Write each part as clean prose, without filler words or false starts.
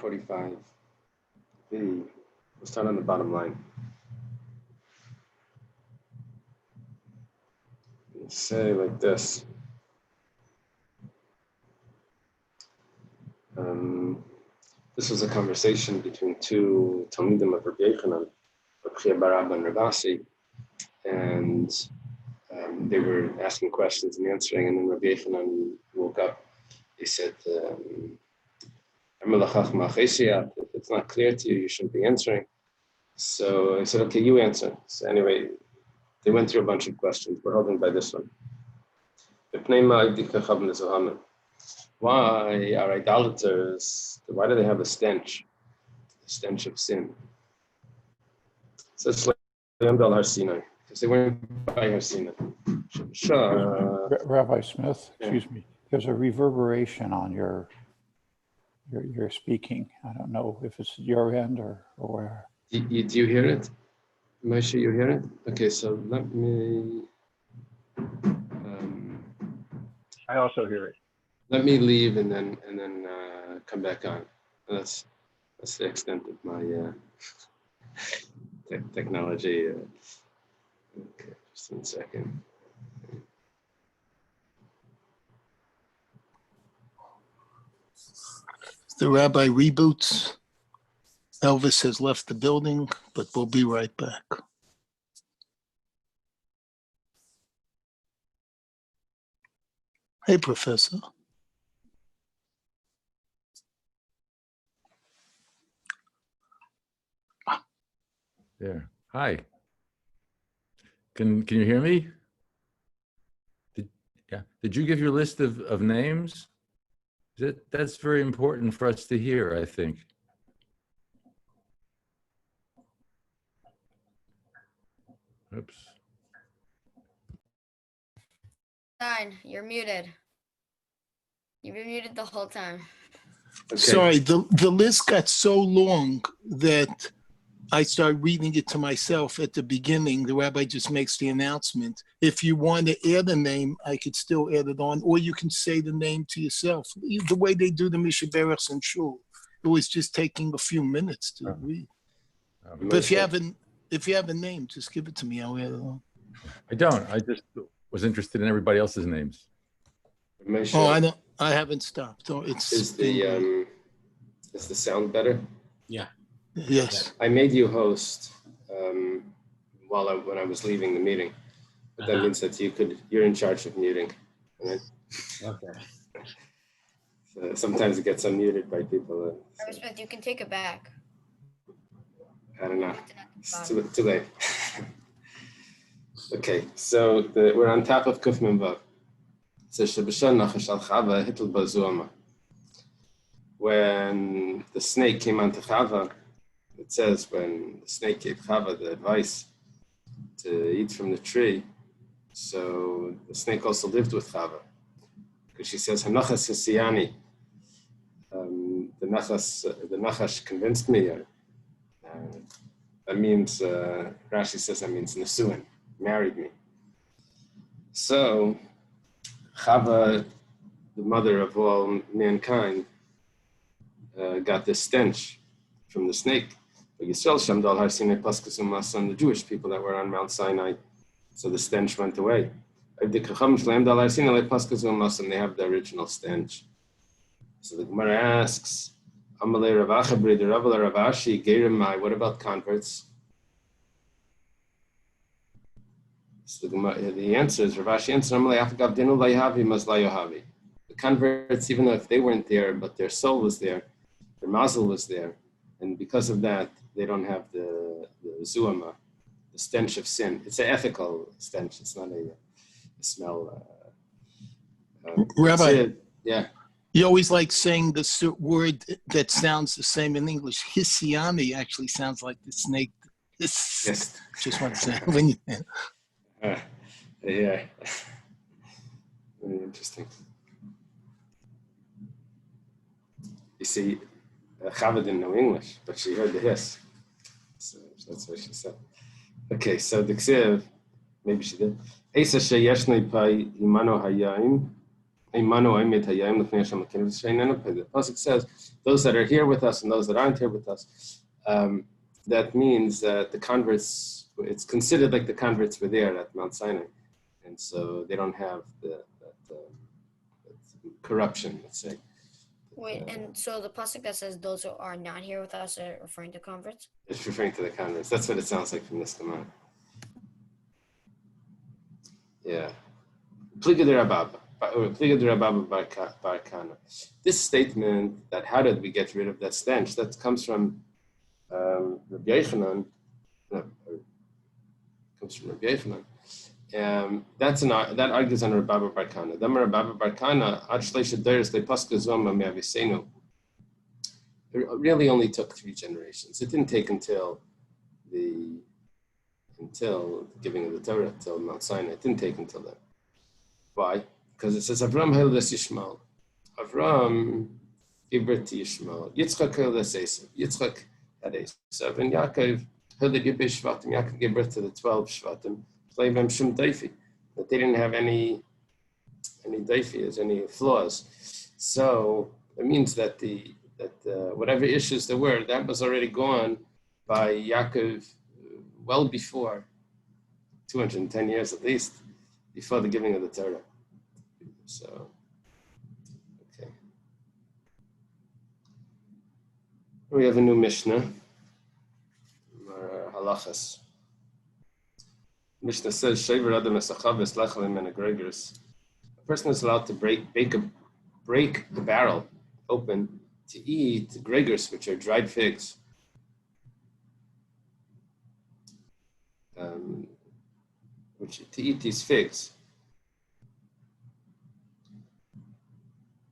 45. We'll start on the bottom line. Let's say like this. This was a conversation between two Talmidim of Rabbi Yochanan, and Rabbi, and they were asking questions and answering, and then Rabbi Yochanan woke up. He said, if it's not clear to you, you shouldn't be answering. So I said, okay, you answer. So anyway, they went through a bunch of questions. We're holding by this one. Why are idolaters, why do they have a stench? The stench of sin. So it's like because they weren't by Har Sinai. Rabbi Smith, excuse me, there's a reverberation on your speaking. I don't know if it's your end or where. Do you hear it? Moshe, you hear it? Okay, so let me... I also hear it. Let me leave and then come back on. That's the extent of my technology. Okay, just 1 second. The rabbi reboots. Elvis has left the building, but we'll be right back. Hey, Professor. There. Hi. Can you hear me? Did you give your list of names? That's very important for us to hear, I think. Oops. Fine, you're muted. You've been muted the whole time. Okay. Sorry, the list got so long that I started reading it to myself at the beginning. The rabbi just makes the announcement. If you want to add a name, I could still add it on, or you can say the name to yourself. The way they do the Mishaberachs and Shul, it was just taking a few minutes to read. But if you have a name, just give it to me. I'll add it on. I don't. I just was interested in everybody else's names. Moshe, Oh, I haven't stopped. So is the sound better? Yeah. Yes. I made you host when I was leaving the meeting, but that means that you're in charge of muting. Right? Okay. So sometimes it gets unmuted by people. Rabbi Smith, you can take it back. I don't know. It's too late. Okay, so we're on top of Kuf Mem Vav. So Shebashan Nachash al Chava Hitl Bazuama. When the snake came onto Chava, it says when the snake gave Chava the advice to eat from the tree, so the snake also lived with Chava. Because she says, Hanachas Hesiyani. The Nachash convinced me. That means, Rashi says that means Nesuin, married me. So, Chava, the mother of all mankind, got this stench from the snake. The Jewish people that were on Mount Sinai, so the stench went away. And they have the original stench. So the Gemara asks, what about converts? So the answer is, Ravashi answers, the converts, even though if they weren't there, but their soul was there, their mazel was there, and because of that, they don't have the zuama, the stench of sin. It's an ethical stench. It's not a smell. Rabbi, yeah. you always like saying the word that sounds the same in English. Hisiani actually sounds like the snake. Yes. Just want to say. When you, yeah. Very interesting. You see, Chava didn't know English, but she heard the hiss. So that's what she said. Okay, so the Ksiv, maybe she did. Eisa sheyeshnei pai imano hayayim The pasuk says, those that are here with us and those that aren't here with us. That means that the converts, it's considered like the converts were there at Mount Sinai. And so they don't have that corruption, let's say. Wait, and so the pasuk that says those who are not here with us are referring to converts? It's referring to the converts. That's what it sounds like from this command. Yeah. Pliga de Rababa, or Pliga de Rababa bar Kana. This statement that how did we get rid of that stench, that comes from Rabbi Yochanan, comes from Rabbi Yochanan. That argues on Rababa bar Kana. Damar Rababa bar Kana, ad shleisha deres lepaska zoma me'avisenu. It really only took 3 generations. It didn't take until the giving of the Torah, till Mount Sinai. It didn't take until then. Why? Because it says Avram Hildas Yishmael. Avram gave birth to Yishmael. Yitzchak Hildas Esav. Yitzchak had Esav. And Yaakov Hildas Yibbe Shvatim. Yaakov gave birth to the 12 Shvatim. Playing Shum Daifi. But they didn't have any Daifias, any flaws. So it means that whatever issues there were, that was already gone by Yaakov well before 210 years at least, before the giving of the Torah. So, okay. We have a new Mishnah, Halachas. Mishnah says, Shever Adam Esachavis Lechalim and Egregors. A person is allowed to break the barrel open to eat gregors, which are dried figs. To eat these figs.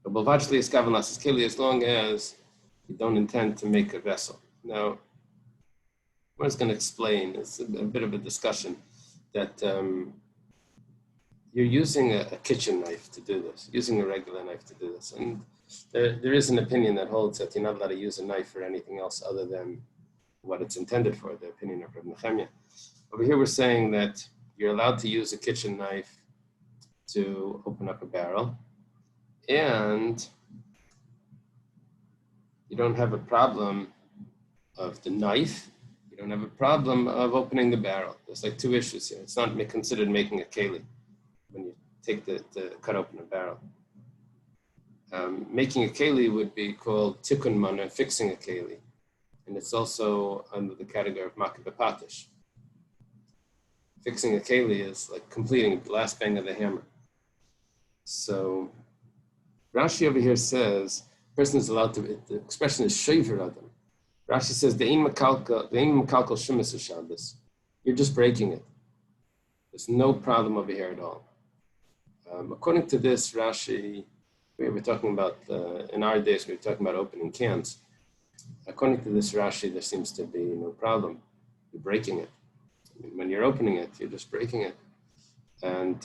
As long as you don't intend to make a vessel. Now, I was going to explain, it's a bit of a discussion, that you're using a kitchen knife to do this, using a regular knife to do this. And there is an opinion that holds that you're not allowed to use a knife for anything else other than what it's intended for, the opinion of Rabbi Nehemiah. Over here we're saying that you're allowed to use a kitchen knife to open up a barrel, and you don't have a problem of the knife, you don't have a problem of opening the barrel. There's like 2 issues here. It's not considered making a keli when you take the cut open a barrel. Making a keli would be called tikkun mana, fixing a keli, and it's also under the category of makeh b'patish. Fixing a keli is like completing the last bang of the hammer. So Rashi over here says, person is allowed to, the expression is shever adam. Rashi says, de'im makalkal shemis Shabbos. You're just breaking it. There's no problem over here at all. According to this, Rashi, we were talking about, in our days, we were talking about opening cans. According to this Rashi, there seems to be no problem. You're breaking it. I mean, when you're opening it, you're just breaking it. And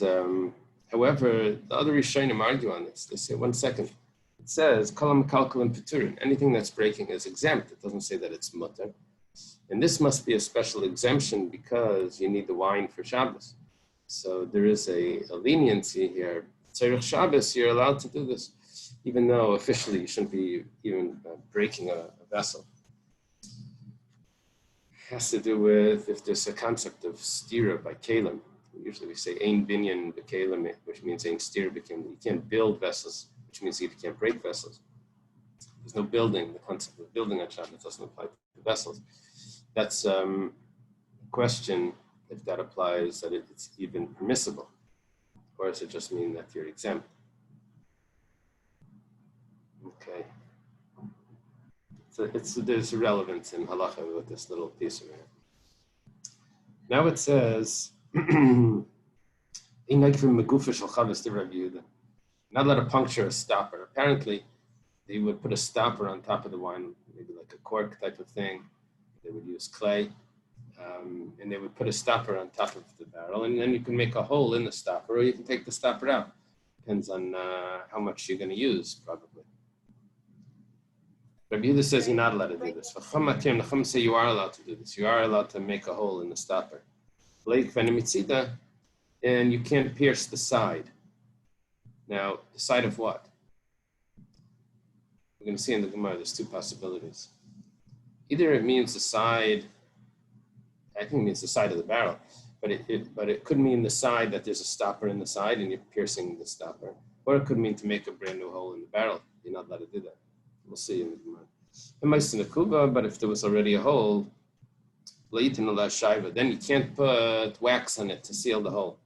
however, the other Rishonim argue on this. They say, 1 second. It says, Kalam Kalkalim Peturin. Anything that's breaking is exempt. It doesn't say that it's mutter. And this must be a special exemption because you need the wine for Shabbos. So there is a leniency here. Tzarech Shabbos, you're allowed to do this, even though officially you shouldn't be even breaking a vessel. It has to do with if there's a concept of stira by kalim. Usually we say ein binyan b'kalim, which means ein stira b'kalim. You can't build vessels, which means you can't break vessels. There's no building. The concept of building on Shabbos doesn't apply to the vessels. That's a question if that applies, that it's even permissible. Or does it just mean that you're exempt? Okay. So there's a relevance in halacha with this little piece of it. Now it says, not allowed to puncture a stopper. Apparently, they would put a stopper on top of the wine, maybe like a cork type of thing. They would use clay, and they would put a stopper on top of the barrel, and then you can make a hole in the stopper, or you can take the stopper out. Depends on how much you're going to use, probably. Rabbi Yehuda says you're not allowed to do this. Chacham say you are allowed to do this. You are allowed to make a hole in the stopper. And you can't pierce the side. Now, the side of what? We're going to see in the Gemara, there's two possibilities. Either it means the side, I think it means the side of the barrel, but it could mean the side that there's a stopper in the side and you're piercing the stopper. Or it could mean to make a brand new hole in the barrel. You're not allowed to do that. We'll see in the Gemara. It might in the kuba, but if there was already a hole, then you can't put wax on it to seal the hole.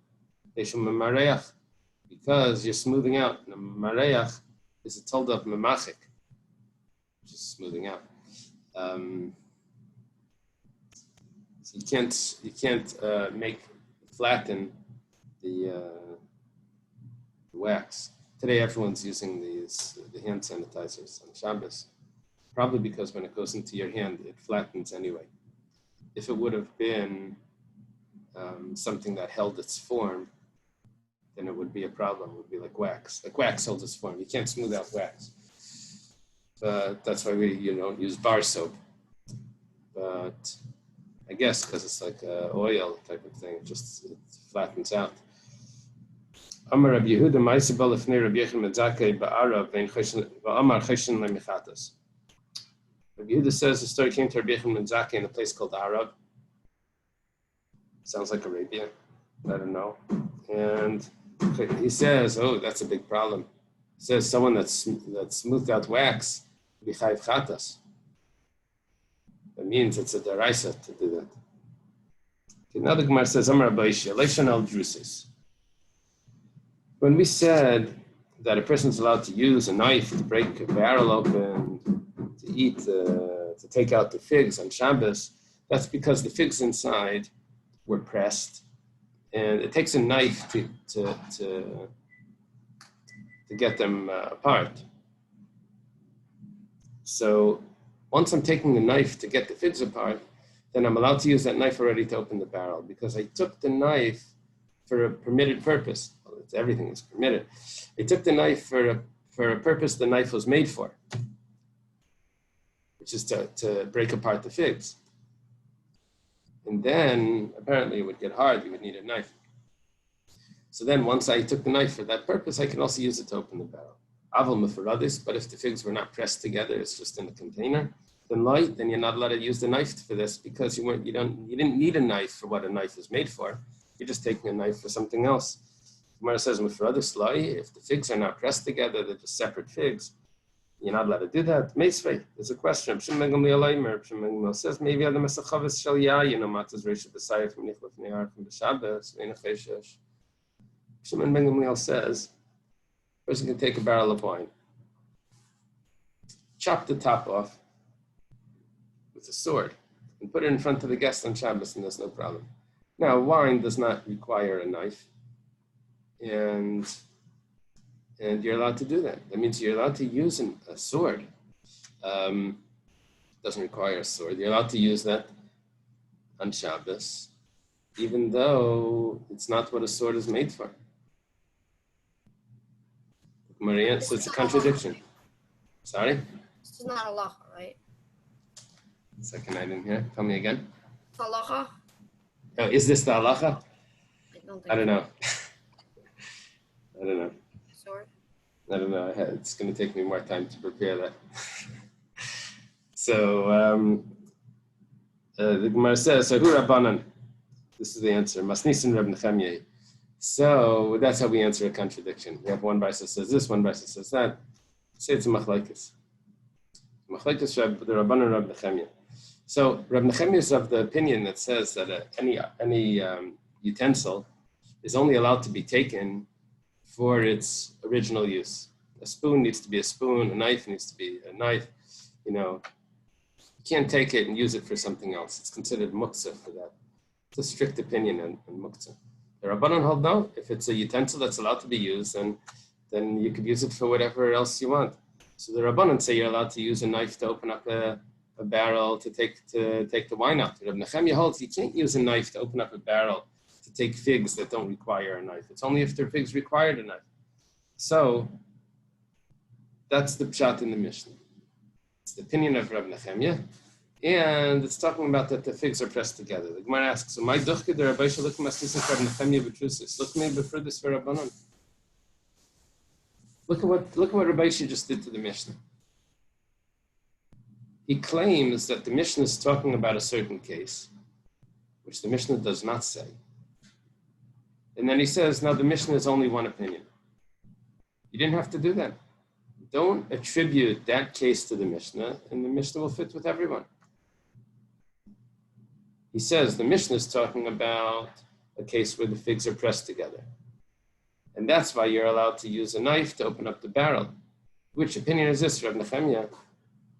Because you're smoothing out. Mareach is a told of memachik, which is smoothing out. So you can't flatten the wax. Today everyone's using the hand sanitizers on Shabbos, probably because when it goes into your hand, it flattens anyway. If it would have been something that held its form, then it would be a problem. It would be like wax. Like wax holds its form. You can't smooth out wax. But that's why we don't use bar soap. But I guess because it's like oil type of thing, it flattens out. Amar Rabbi Yehuda Ma'aseh Lefnei Rabbi Yechon Medzakei Ba'arav V'Amar Cheshen Le'Mechatas. Rabbi Yehuda says the story came to Rabbi Yechon Medzakei in a place called Arab. Sounds like Arabia. I don't know. And he says, oh, that's a big problem. He says someone that smoothed out wax be chayiv chatas. That means it's a deraisa to do that. Okay, now the Gemara says, Amar Rabbi Leishan al drusis. When we said that a person is allowed to use a knife to break a barrel open, to eat, to take out the figs on Shabbos, that's because the figs inside were pressed, and it takes a knife to get them apart. So once I'm taking the knife to get the figs apart, then I'm allowed to use that knife already to open the barrel because I took the knife for a permitted purpose. Well, everything is permitted. I took the knife for a purpose the knife was made for, which is to break apart the figs. And then apparently it would get hard. You would need a knife. So then once I took the knife for that purpose, I can also use it to open the barrel. Aval mefaradis, but if the figs were not pressed together, it's just in a container, then you're not allowed to use the knife for this because you didn't need a knife for what a knife is made for. You're just taking a knife for something else. Gemara says mefaradis lai, if the figs are not pressed together, they're just separate figs. You're not allowed to do that. Meisvei, there's a question. Says maybe other mesachavis shel matas reisha b'sayif mnichlef ne'ar from b'Shabbos v'enacheshesh. Shimon ben Gamliel says, a person can take a barrel of wine, chop the top off with a sword, and put it in front of the guest on Shabbos, and there's no problem. Now, wine does not require a knife, and you're allowed to do that. That means you're allowed to use a sword. Doesn't require a sword. You're allowed to use that on Shabbos, even though it's not what a sword is made for. Maria, so it's a contradiction. Sorry? This is not halacha, right? Second, I didn't hear. Tell me again. It's halacha? Oh, is this the halacha? I don't know. I don't know. Sword? I don't know. It's going to take me more time to prepare that. So the Gemara says, "Hu Rabbanan." This is the answer. Masnisin Reb Nechemia. So that's how we answer a contradiction. We have one brisa says this, one brisa says that. Say it's a machlekes. Machlekes the Rabbanan Reb Nechemia. So Reb Nechemia is of the opinion that says that any utensil is only allowed to be taken for its original use. A spoon needs to be a spoon, a knife needs to be a knife. You can't take it and use it for something else. It's considered muktzah for that. It's a strict opinion on muktzah. The Rabbanan hold no. If it's a utensil that's allowed to be used, then you could use it for whatever else you want. So the Rabbanan say you're allowed to use a knife to open up a barrel to take the wine out. Reb Nechemia holds you can't use a knife to open up a barrel to take figs that don't require a knife. It's only if their figs required a knife. So that's the pshat in the Mishnah. It's the opinion of Reb Nechemia, and it's talking about that the figs are pressed together. The Gemara asks, "So my duchke the Rabbi shall look masnisin for Reb Nechemia b'trusis. Look me before this for Rabbanon." Look at what Rabbi just did to the Mishnah. He claims that the Mishnah is talking about a certain case, which the Mishnah does not say. And then he says, now the Mishnah is only one opinion. You didn't have to do that. Don't attribute that case to the Mishnah, and the Mishnah will fit with everyone. He says the Mishnah is talking about a case where the figs are pressed together. And that's why you're allowed to use a knife to open up the barrel. Which opinion is this, Reb Nechemia?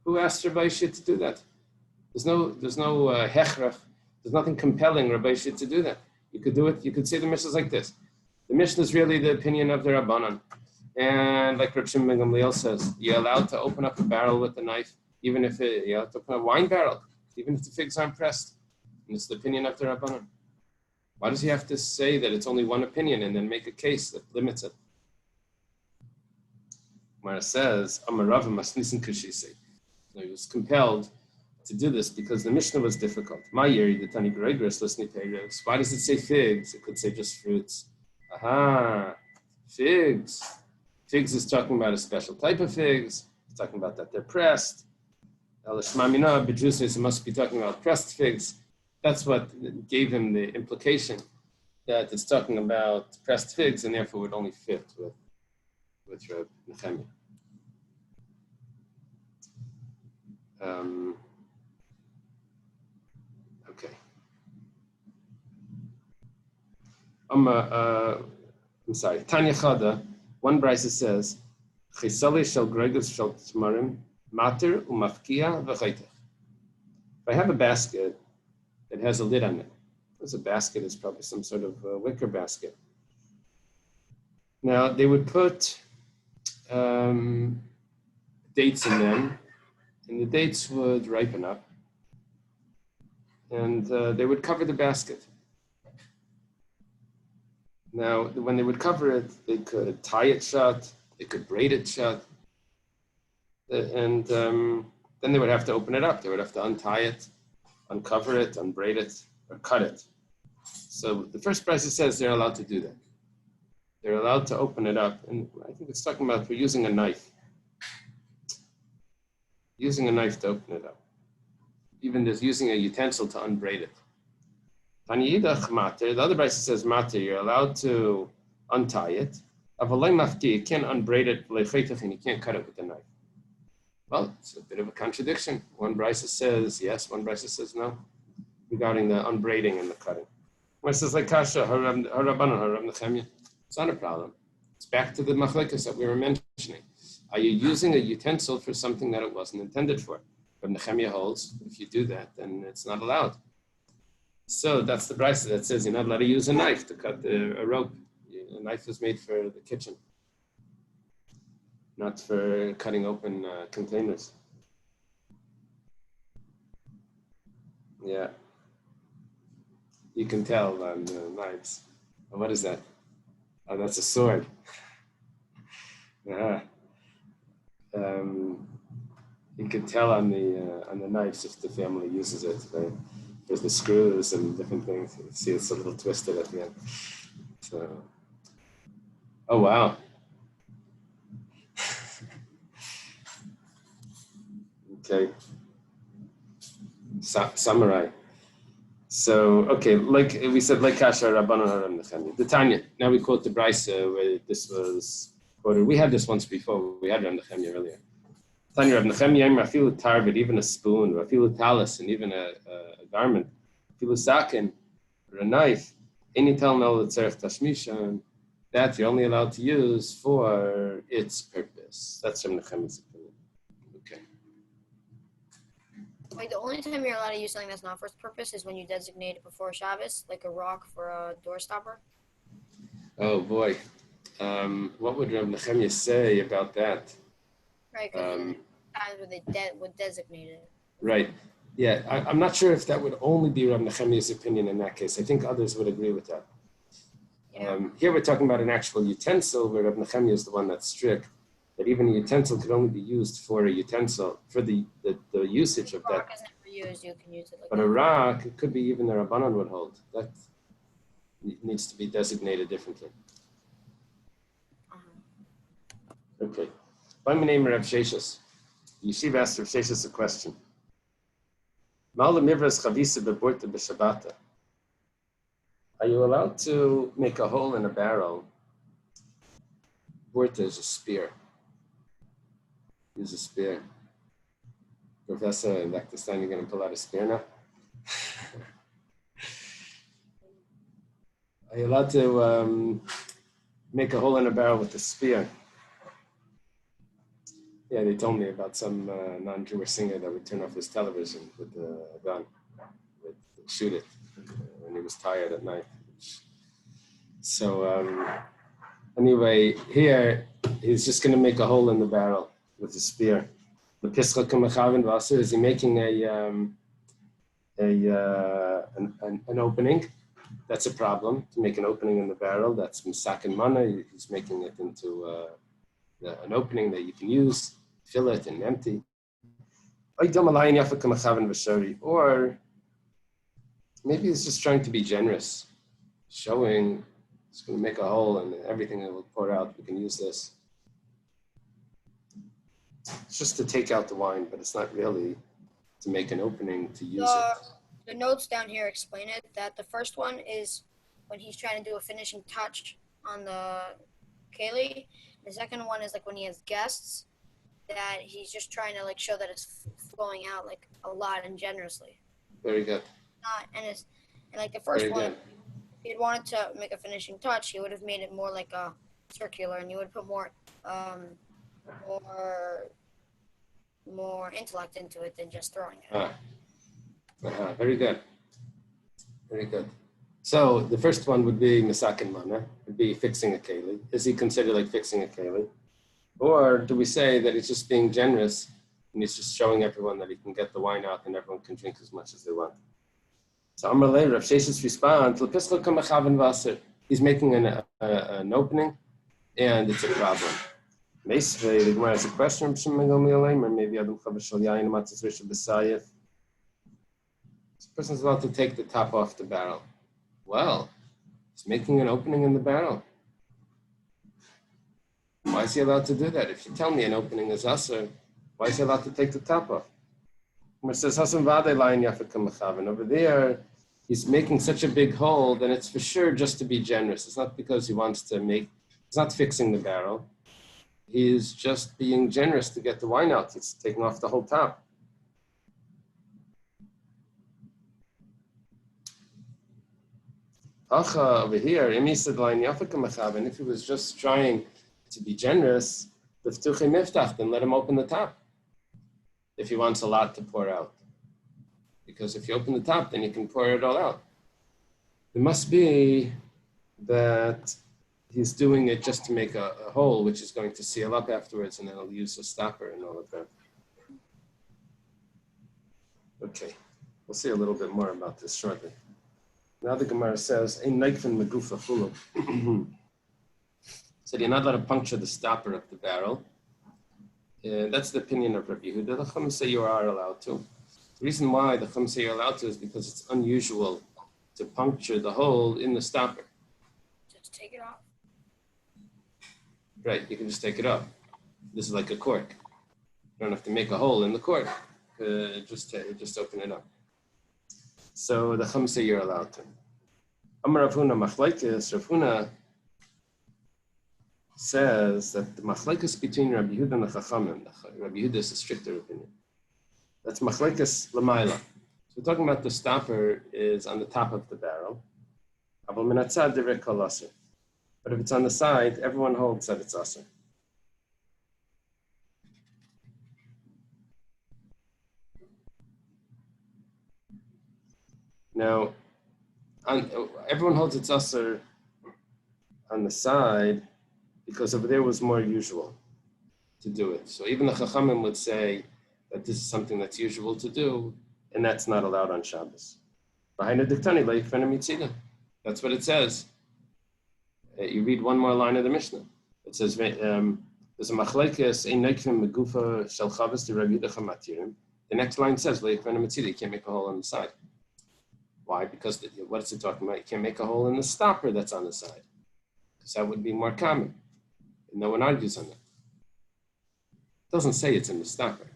Who asked Rabbi Shit to do that? There's no hechrach. There's nothing compelling Rabbi Shit to do that. You could do it. You could say the Mishnah is like this. The Mishnah is really the opinion of the Rabbanan. And like Reb Shimon ben Gamliel says, you're allowed to open up a barrel with a knife, even if you're allowed to open a wine barrel, even if the figs aren't pressed. And it's the opinion of the Rabbanan. Why does he have to say that it's only one opinion and then make a case that limits it? Mara says, Amarava masnisin kashisi. He was compelled to do this because the Mishnah was difficult. My yeri, the Tani Gregorus, listening to Eily. Why does it say figs? It could say just fruits. Aha, figs. Figs is talking about a special type of figs. It's talking about that they're pressed. Elishmamina, B'Jus it must be talking about pressed figs. That's what gave him the implication that it's talking about pressed figs and therefore would only fit with Reb Nechemia. Okay. I'm sorry. Tanya Chada, one brisa says, "Chisali shel gregus shel tmarim mater umafkia v'chaytech." If I have a basket that has a lid on it, it's a basket. It's probably some sort of wicker basket. Now they would put dates in them, and the dates would ripen up, and they would cover the basket. Now, when they would cover it, they could tie it shut, they could braid it shut, and then they would have to open it up. They would have to untie it, uncover it, unbraid it, or cut it. So the first brisa says they're allowed to do that. They're allowed to open it up, and I think it's talking about we're using a knife. Using a knife to open it up. Even there's using a utensil to unbraid it. The other brisa says mater, you're allowed to untie it. You can't unbraid it, and you can't cut it with a knife. Well, it's a bit of a contradiction. One brisa says yes, one brisa says no, regarding the unbraiding and the cutting. One says like kasha, it's not a problem. It's back to the machlekes that we were mentioning. Are you using a utensil for something that it wasn't intended for? But Nechemia holds, if you do that, then it's not allowed. So that's the brisa that says you're not allowed to use a knife to cut a rope. A knife is made for the kitchen, not for cutting open containers. Yeah. You can tell on knives. Oh, what is that? Oh, that's a sword. Yeah. You can tell on the knives if the family uses it. Right? There's the screws and different things. You see it's a little twisted at the end. So, oh wow. Okay. Samurai. So, okay, like we said, like Kasha Rabbanon Haram Nechemia. The Tanya. Now we quote the brisa where this was quoted. We had this once before. We had Ram Nechemia earlier. Tanya Rab Nechemia, Rafilu Tarvid, even a spoon, Rafilu Talis, and even a garment, Rafilu Sakin, or a knife, any telmel tzerich tashmishan, that you're only allowed to use for its purpose. That's Rab Nechemia's opinion. Okay. Wait, the only time you're allowed to use something that's not for its purpose is when you designate it before Shabbos, like a rock for a door stopper? Oh boy. What would Rab Nechemia say about that? Right, because times where they would designate it. Right. Yeah, I'm not sure if that would only be Rab Nechemia's opinion in that case. I think others would agree with that. Yeah. Here we're talking about an actual utensil where Rab Nechemia is the one that's strict, that even a utensil could only be used for a utensil, for the usage of that. Rock is never used, you can use it like But that. a rock, it could be even the Rabbanan would hold. That needs to be designated differently. Okay. By my name, Rav Sheshis. Yeshiva asked Rav Sheshis a question. Are you allowed to make a hole in a barrel? Borta is a spear. Use a spear. Professor Lechtenstein, you're going to pull out a spear now? Are you allowed to make a hole in a barrel with a spear? Yeah, they told me about some non-Jewish singer that would turn off his television with a gun, would shoot it when he was tired at night. So anyway, here he's just going to make a hole in the barrel with a spear. The pischa k'mechavin v'aser, is he making an opening? That's a problem. To make an opening in the barrel, that's misakin mana. He's making it into an opening that you can use, fill it and empty. Or maybe he's just trying to be generous, showing it's going to make a hole and everything that will pour out, we can use this. It's just to take out the wine, but it's not really to make an opening to use it. The notes down here explain it, that the first one is when he's trying to do a finishing touch on the Eily. The second one is like when he has guests, that he's just trying to like show that it's flowing out like a lot and generously. Very good. And like the first Very one, good. if he had wanted to make a finishing touch, he would have made it more like a circular, and you would put more intellect into it than just throwing it. Very good. Very good. So the first one would be misakin mana, would be fixing a Eily. Is he considered like fixing a Eily? Or do we say that he's just being generous and he's just showing everyone that he can get the wine out and everyone can drink as much as they want? So Amar Lei, Rav Sheshis responds, he's making an opening and it's a problem. Basically, the Gemara has a question, or maybe Adam Chavashal Yain Matzis Risha B'Sayef. This person's allowed to take the top off the barrel. Well, he's making an opening in the barrel. Why is he allowed to do that? If you tell me an opening is asur, why is he allowed to take the top off? It says Hasan Vadei Layin Yafet K'Mechaven. Over there, he's making such a big hole, then it's for sure just to be generous. It's not because he wants to make. He's not fixing the barrel. He's just being generous to get the wine out. He's taking off the whole top. Over here, if he was just trying to be generous, then let him open the top. If he wants a lot to pour out. Because if you open the top, then you can pour it all out. It must be that he's doing it just to make a hole, which is going to seal up afterwards, and then he'll use a stopper and all of that. Okay, we'll see a little bit more about this shortly. Now the Gemara says, "Ein neikfen megufa chulu." So you're not allowed to puncture the stopper of the barrel. That's the opinion of Rabbi Yehuda. The Chum say you are allowed to. The reason why the Chum say you're allowed to is because it's unusual to puncture the hole in the stopper. Just take it off. Right, you can just take it off. This is like a cork. You don't have to make a hole in the cork. Just open it up. So the Chum say you're allowed to. Amar Rav Huna machlekes. Rav Huna says that the machlekes between Rabbi Yehuda and the Chachamim, Rabbi Yehuda is a stricter opinion. That's machlekes l'mayla. So we're talking about the stopper is on the top of the barrel. Aval min hatzad divrei kol aser. But if it's on the side, everyone holds that it's aser. Now, everyone holds its aser on the side because over there was more usual to do it. So even the Chachamim would say that this is something that's usual to do, and that's not allowed on Shabbos. That's what it says. You read one more line of the Mishnah. It says, there's a machlekes, ein neikvim megufa shel chavos de Rabbi Yehuda matirim. The next line says, you can't make a hole on the side. Why? Because what is it talking about? You can't make a hole in the stopper that's on the side. Because that would be more common. And no one argues on that. doesn't say it's a mistaper.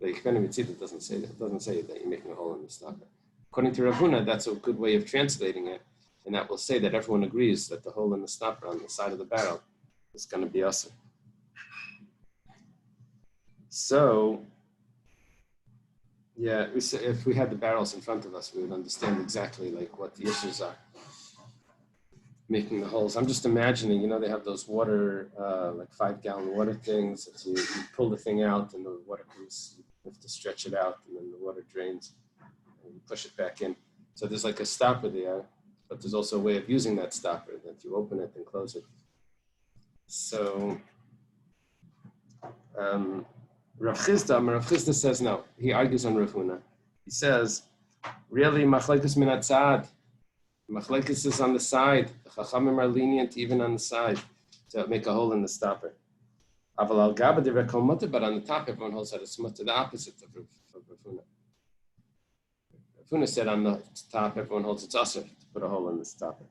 The Ikvenu Mitzida doesn't say that. It doesn't say that you're making a hole in the stopper. According to Rav Huna, that's a good way of translating it, and that will say that everyone agrees that the hole in the stopper on the side of the barrel is going to be usher. So, yeah, if we had the barrels in front of us, we would understand exactly like what the issues are. Making the holes. I'm just imagining, they have those water, like 5-gallon water things. You pull the thing out and the water comes, you have to stretch it out and then the water drains and you push it back in. So there's like a stopper there, but there's also a way of using that stopper that you open it and close it. So Rav Chisda says no. He argues on Rav Huna. He says, really, machlekes min hatzad. Machlekes is on the side. The Chachamim are lenient even on the side to make a hole in the stopper. Aval al gaba de rekol mutter, but on the top everyone holds that it's mutter, the opposite of Rav Huna. Rav Huna said on the top everyone holds it's usher to put a hole in the stopper.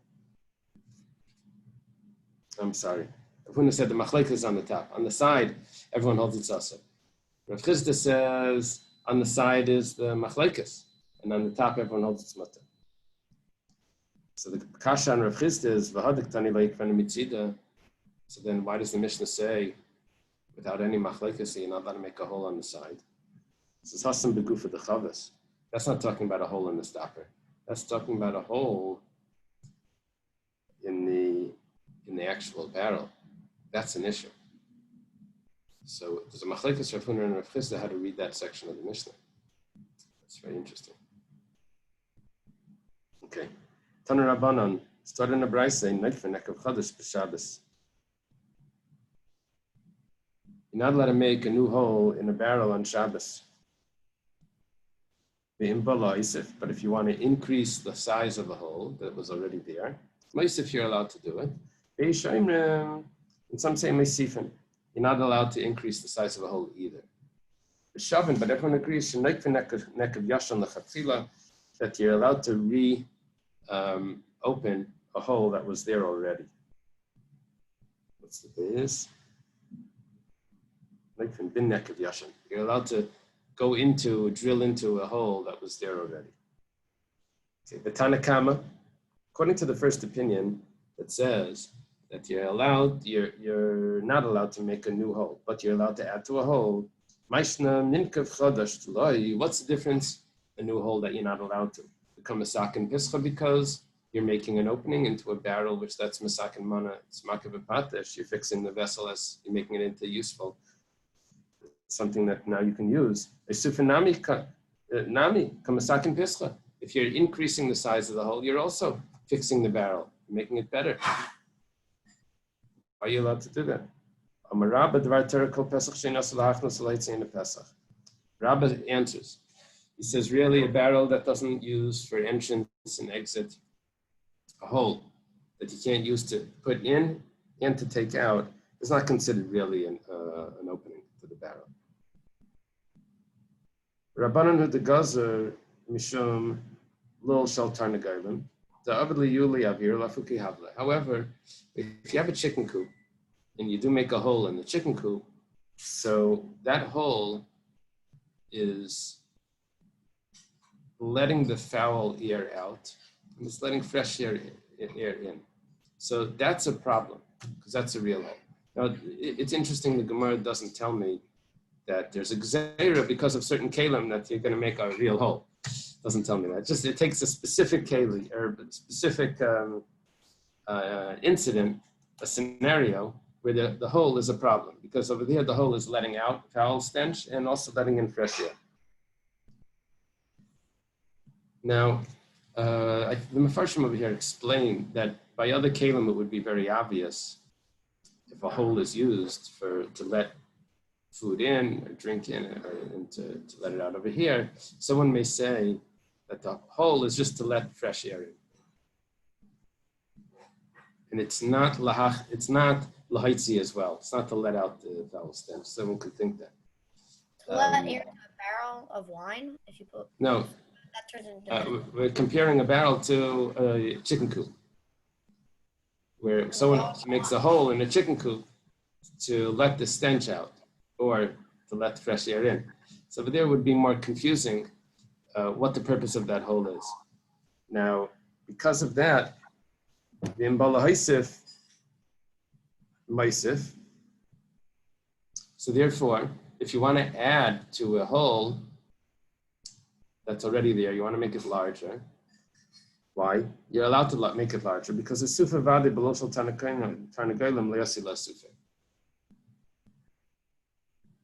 I'm sorry. Rav Huna said the machlekes is on the top. On the side everyone holds it's usher. Rav Chisda says on the side is the machlekes, and on the top everyone holds it's mutter. So the kasha on Rav Chisda is v'hadik tani leikvenu mitzida. So then why does the Mishnah say without any machlekes you're not allowed to make a hole on the side? This is hasam begufa de chavas. That's not talking about a hole in the stopper. That's talking about a hole in the actual barrel. That's an issue. So there's a machlekes Rav Huna and Rav Chisda how to read that section of the Mishnah. That's very interesting. Okay. Taner Rabbanan started in a brayse in Neikvenek of Chadash b'Shabbos. You're not allowed to make a new hole in a barrel on Shabbos. But if you want to increase the size of the hole that was already there, if you're allowed to do it. And some say Meisifin. You're not allowed to increase the size of a hole either. But everyone agrees that you're allowed to open a hole that was there already. What's the base? You're allowed to drill into a hole that was there already. Okay, the Tanakama, according to the first opinion, that says that you're not allowed to make a new hole, but you're allowed to add to a hole. What's the difference? A new hole that you're not allowed to become a sakin pischa because you're making an opening into a barrel, which that's masakin mana, it's makav patesh. You're fixing the vessel as you're making it into useful, something that now you can use. Nami kamasakin pischa. If you're increasing the size of the hole, you're also fixing the barrel, making it better. Are you allowed to do that? Rabbi answers. He says, really, a barrel that doesn't use for entrance and exit, a hole that you can't use to put in and to take out, is not considered really an opening to the barrel. Rabbanan hu de gazer mishum lil shel tarnagaylim. However, if you have a chicken coop and you do make a hole in the chicken coop, so that hole is letting the foul air out and it's letting fresh air in. So that's a problem because that's a real hole. Now, it's interesting the Gemara doesn't tell me that there's a gzeira because of certain kalim that you're going to make a real hole. Doesn't tell me that. Just it takes a specific keli or a specific incident, a scenario where the hole is a problem because over there the hole is letting out foul stench and also letting in fresh air. Now, the Mefarshim over here explain that by other kalim it would be very obvious if a hole is used to let food in or drink in and to let it out over here. Someone may say that the hole is just to let fresh air in. And it's not lahaitzi as well. It's not to let out the foul stench. Someone could think that. To let air into a barrel of wine, if you put... No. That turns into... We're comparing a barrel to a chicken coop, where someone makes a hole in a chicken coop to let the stench out. or to let fresh air in. So over there would be more confusing what the purpose of that hole is. Now, because of that, the Imbala Haisif, Maisif. So therefore, if you want to add to a hole that's already there, you want to make it larger. Why? You're allowed to make it larger because the Sufa Vadi Beloshal Tarnagailam Leasila Sufa.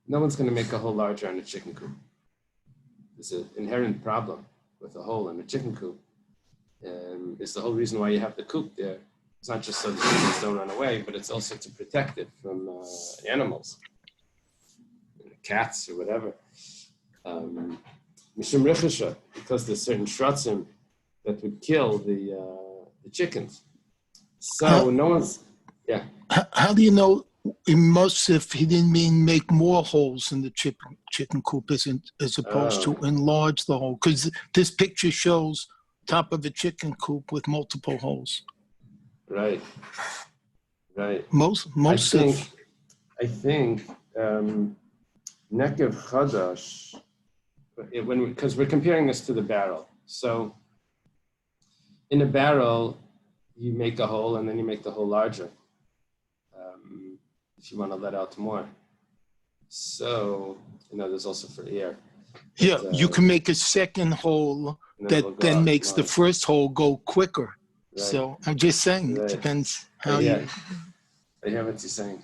No one's going to make a hole larger on a chicken coop. There's an inherent problem with a hole in a chicken coop. It's the whole reason why you have the coop there. It's not just so the chickens don't run away, but it's also to protect it from animals, cats or whatever. Mishum Rechisha, because there's certain shratzim that would kill the chickens. So no one's, yeah. How do you know in Mosif he didn't mean make more holes in the chicken coop as opposed to enlarge the hole? Because this picture shows top of a chicken coop with multiple holes. Right. Mosif. I think Nekev Chadash, because we're comparing this to the barrel. So in a barrel, you make a hole and then you make the hole larger if you want to let out more. So, there's also for air. Yeah, you can make a second hole that then makes the first hole go quicker. Right. So I'm just saying, it depends how you... I hear what you're saying.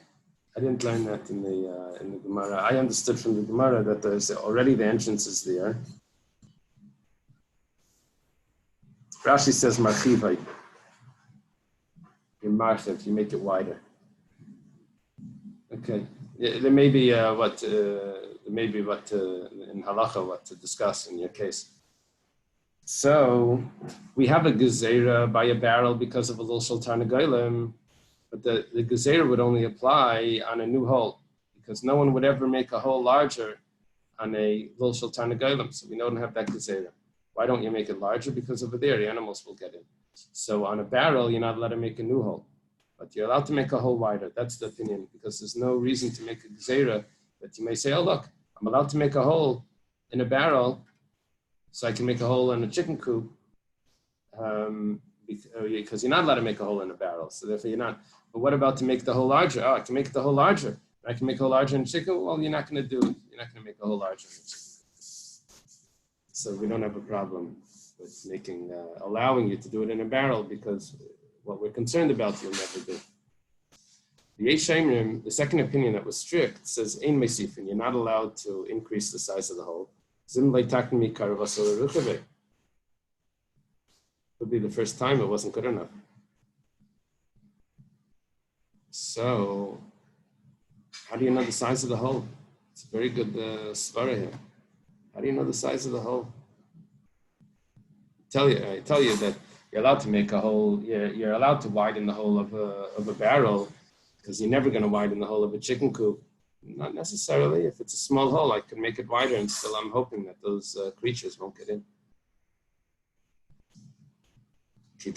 I didn't learn that in the Gemara. I understood from the Gemara that there's already the entrance is there. Rashi says marchivai. You marchiv, you make it wider. Okay. Yeah, there may be what in halacha what to discuss in your case. So we have a gezerah by a barrel because of a little shultan nagailim, but the gezerah would only apply on a new hole because no one would ever make a hole larger on a little shultan nagailim. So we don't have that gezerah. Why don't you make it larger? Because over there the animals will get in. So on a barrel you're not allowed to make a new hole, but you're allowed to make a hole wider. That's the opinion because there's no reason to make a gezerah that you may say, oh look, I'm allowed to make a hole in a barrel. So I can make a hole in a chicken coop because you're not allowed to make a hole in a barrel. So therefore you're not. But what about to make the hole larger? Oh, I can make the hole larger. I can make a hole larger in a chicken. Well, you're not going to do it. You're not going to make a hole larger in a chicken. So we don't have a problem with making, allowing you to do it in a barrel because what we're concerned about you'll never do. The Yesh Shemrim, the second opinion that was strict, says Ein Meisifin. You're not allowed to increase the size of the hole. Would be the first time it wasn't good enough. So, how do you know the size of the hole? It's a very good svara here. How do you know the size of the hole? I tell you that you're allowed to make a hole. You're allowed to widen the hole of a barrel because you're never going to widen the hole of a chicken coop. Not necessarily. If it's a small hole, I can make it wider, and still I'm hoping that those creatures won't get in. Rab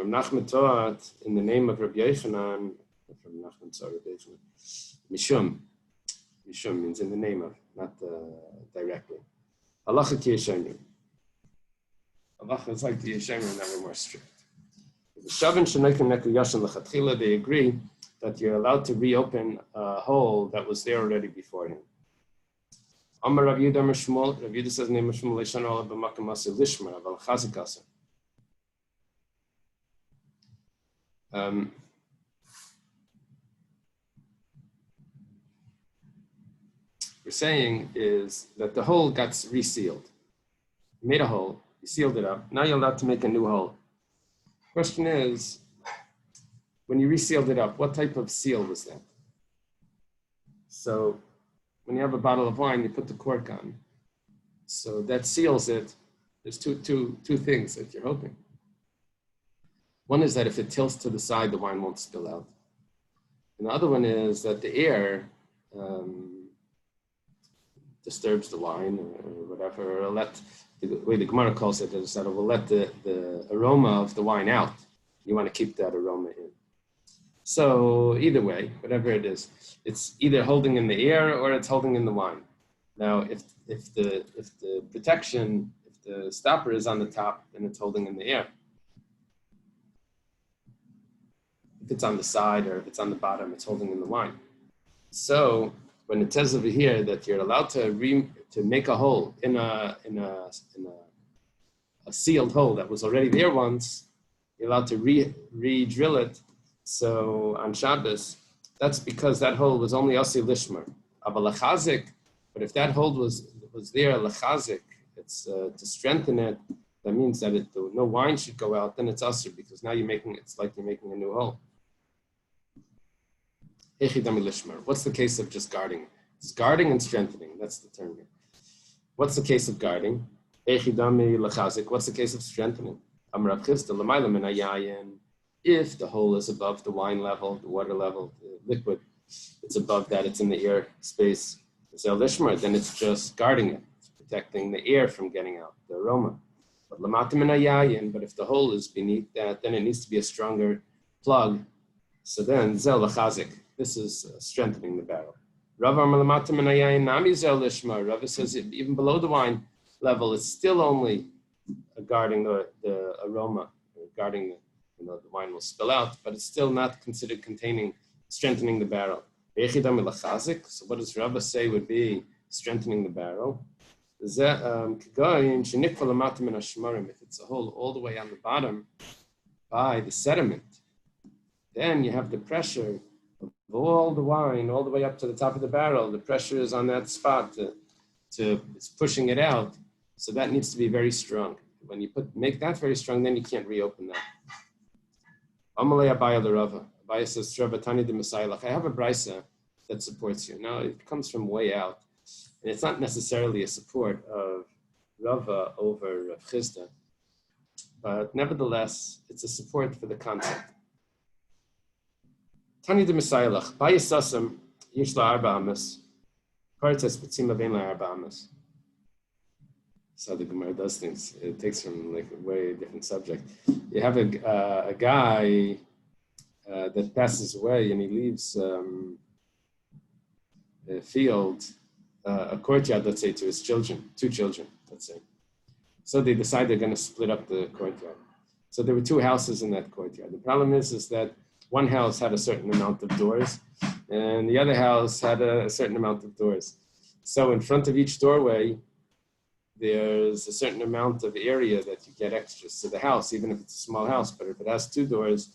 Nachman taught in the name of Rabbi Yochanan. Mishum means in the name of, not directly. Halacha ki Yeshemrim. Halacha is like the Yeshemrim that were more strict. They agree that you're allowed to reopen a hole that was there already beforehand. Amar Rav Yehuda Amar Shmuel. Rav Yehuda says name of Shmuel Leishanu Ala b'makam Aseh Lishma Aval Chazik Aseh. We're saying is that the hole got resealed. You made a hole, you sealed it up. Now you're allowed to make a new hole. Question is, when you resealed it up, what type of seal was that? So when you have a bottle of wine, you put the cork on. So that seals it. There's two things that you're hoping. One is that if it tilts to the side, the wine won't spill out. And the other one is that the air disturbs the wine or whatever, or the way the Gemara calls it is that it will let the aroma of the wine out. You want to keep that aroma in. So either way, whatever it is, it's either holding in the air or it's holding in the wine. Now, if the protection, if the stopper is on the top, then it's holding in the air. If it's on the side or if it's on the bottom, it's holding in the wine. So when it says over here that you're allowed to make a hole in a sealed hole that was already there once, you're allowed to re-drill it. So on Shabbos, that's because that hole was only asi lishmer. But if that hole was there lechazik, it's to strengthen it. That means that no wine should go out. Then it's asr because now it's like you're making a new hole. What's the case of just guarding? It's guarding and strengthening. That's the term here. What's the case of guarding? What's the case of strengthening? If the hole is above the wine level, the water level, the liquid, it's above that, it's in the air space, then it's just guarding it. It's protecting the air from getting out, the aroma. But if the hole is beneath that, then it needs to be a stronger plug. So then, this is strengthening the barrel. Rava says even below the wine level, it's still only guarding the aroma, guarding the wine will spill out, but it's still not considered strengthening the barrel. So what does Rabbi say would be strengthening the barrel? If it's a hole all the way on the bottom by the sediment, then you have the pressure of all the wine all the way up to the top of the barrel. The pressure is on that spot it's pushing it out. So that needs to be very strong. When you make that very strong, then you can't reopen that. Amalei Abaya l'Rava. Abaya says, Tani de Messiah. I have a brisa that supports you. Now it comes from way out, and it's not necessarily a support of Rava over Rav Chisda, but nevertheless, it's a support for the concept. Tani de Messiah. Baya sasam yish la'arba amas. Partes betzima vein la'arba amas. So the Gemara does things. It takes from like a way different subject. You have a guy that passes away and he leaves a field, a courtyard, let's say, to his children, 2 children, let's say. So they decide they're going to split up the courtyard. So there were 2 houses in that courtyard. The problem is that one house had a certain amount of doors and the other house had a certain amount of doors. So in front of each doorway, there's a certain amount of area that you get extras to the house, even if it's a small house. But if it has 2 doors,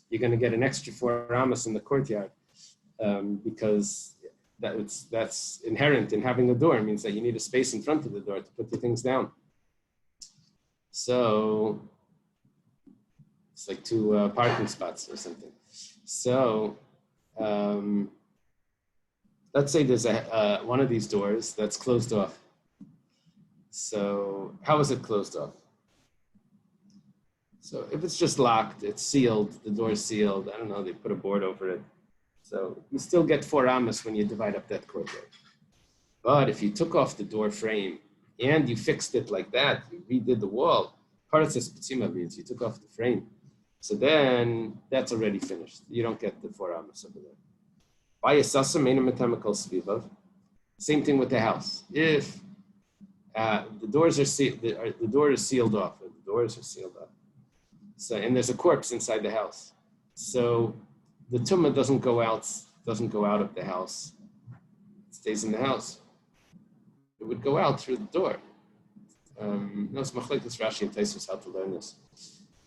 you're going to get an extra 4 amas in the courtyard because that's inherent in having a door. It means that you need a space in front of the door to put the things down. So it's like 2 parking spots or something. So let's say there's one of these doors that's closed off. So how is it closed off? So if it's just locked, it's sealed, the door is sealed, I don't know, they put a board over it. So you still get 4 amas when you divide up that courtyard. But if you took off the door frame and you fixed it like that, you redid the wall, Parasas Pitsima means you took off the frame. So then that's already finished. You don't get the 4 amas over there. Same thing with the house. If the doors are the door is sealed off. The doors are sealed off. So, and there's a corpse inside the house. So the tumah doesn't go out of the house. It stays in the house. It would go out through the door. It's machlekes Rashi and Taisus how to learn this.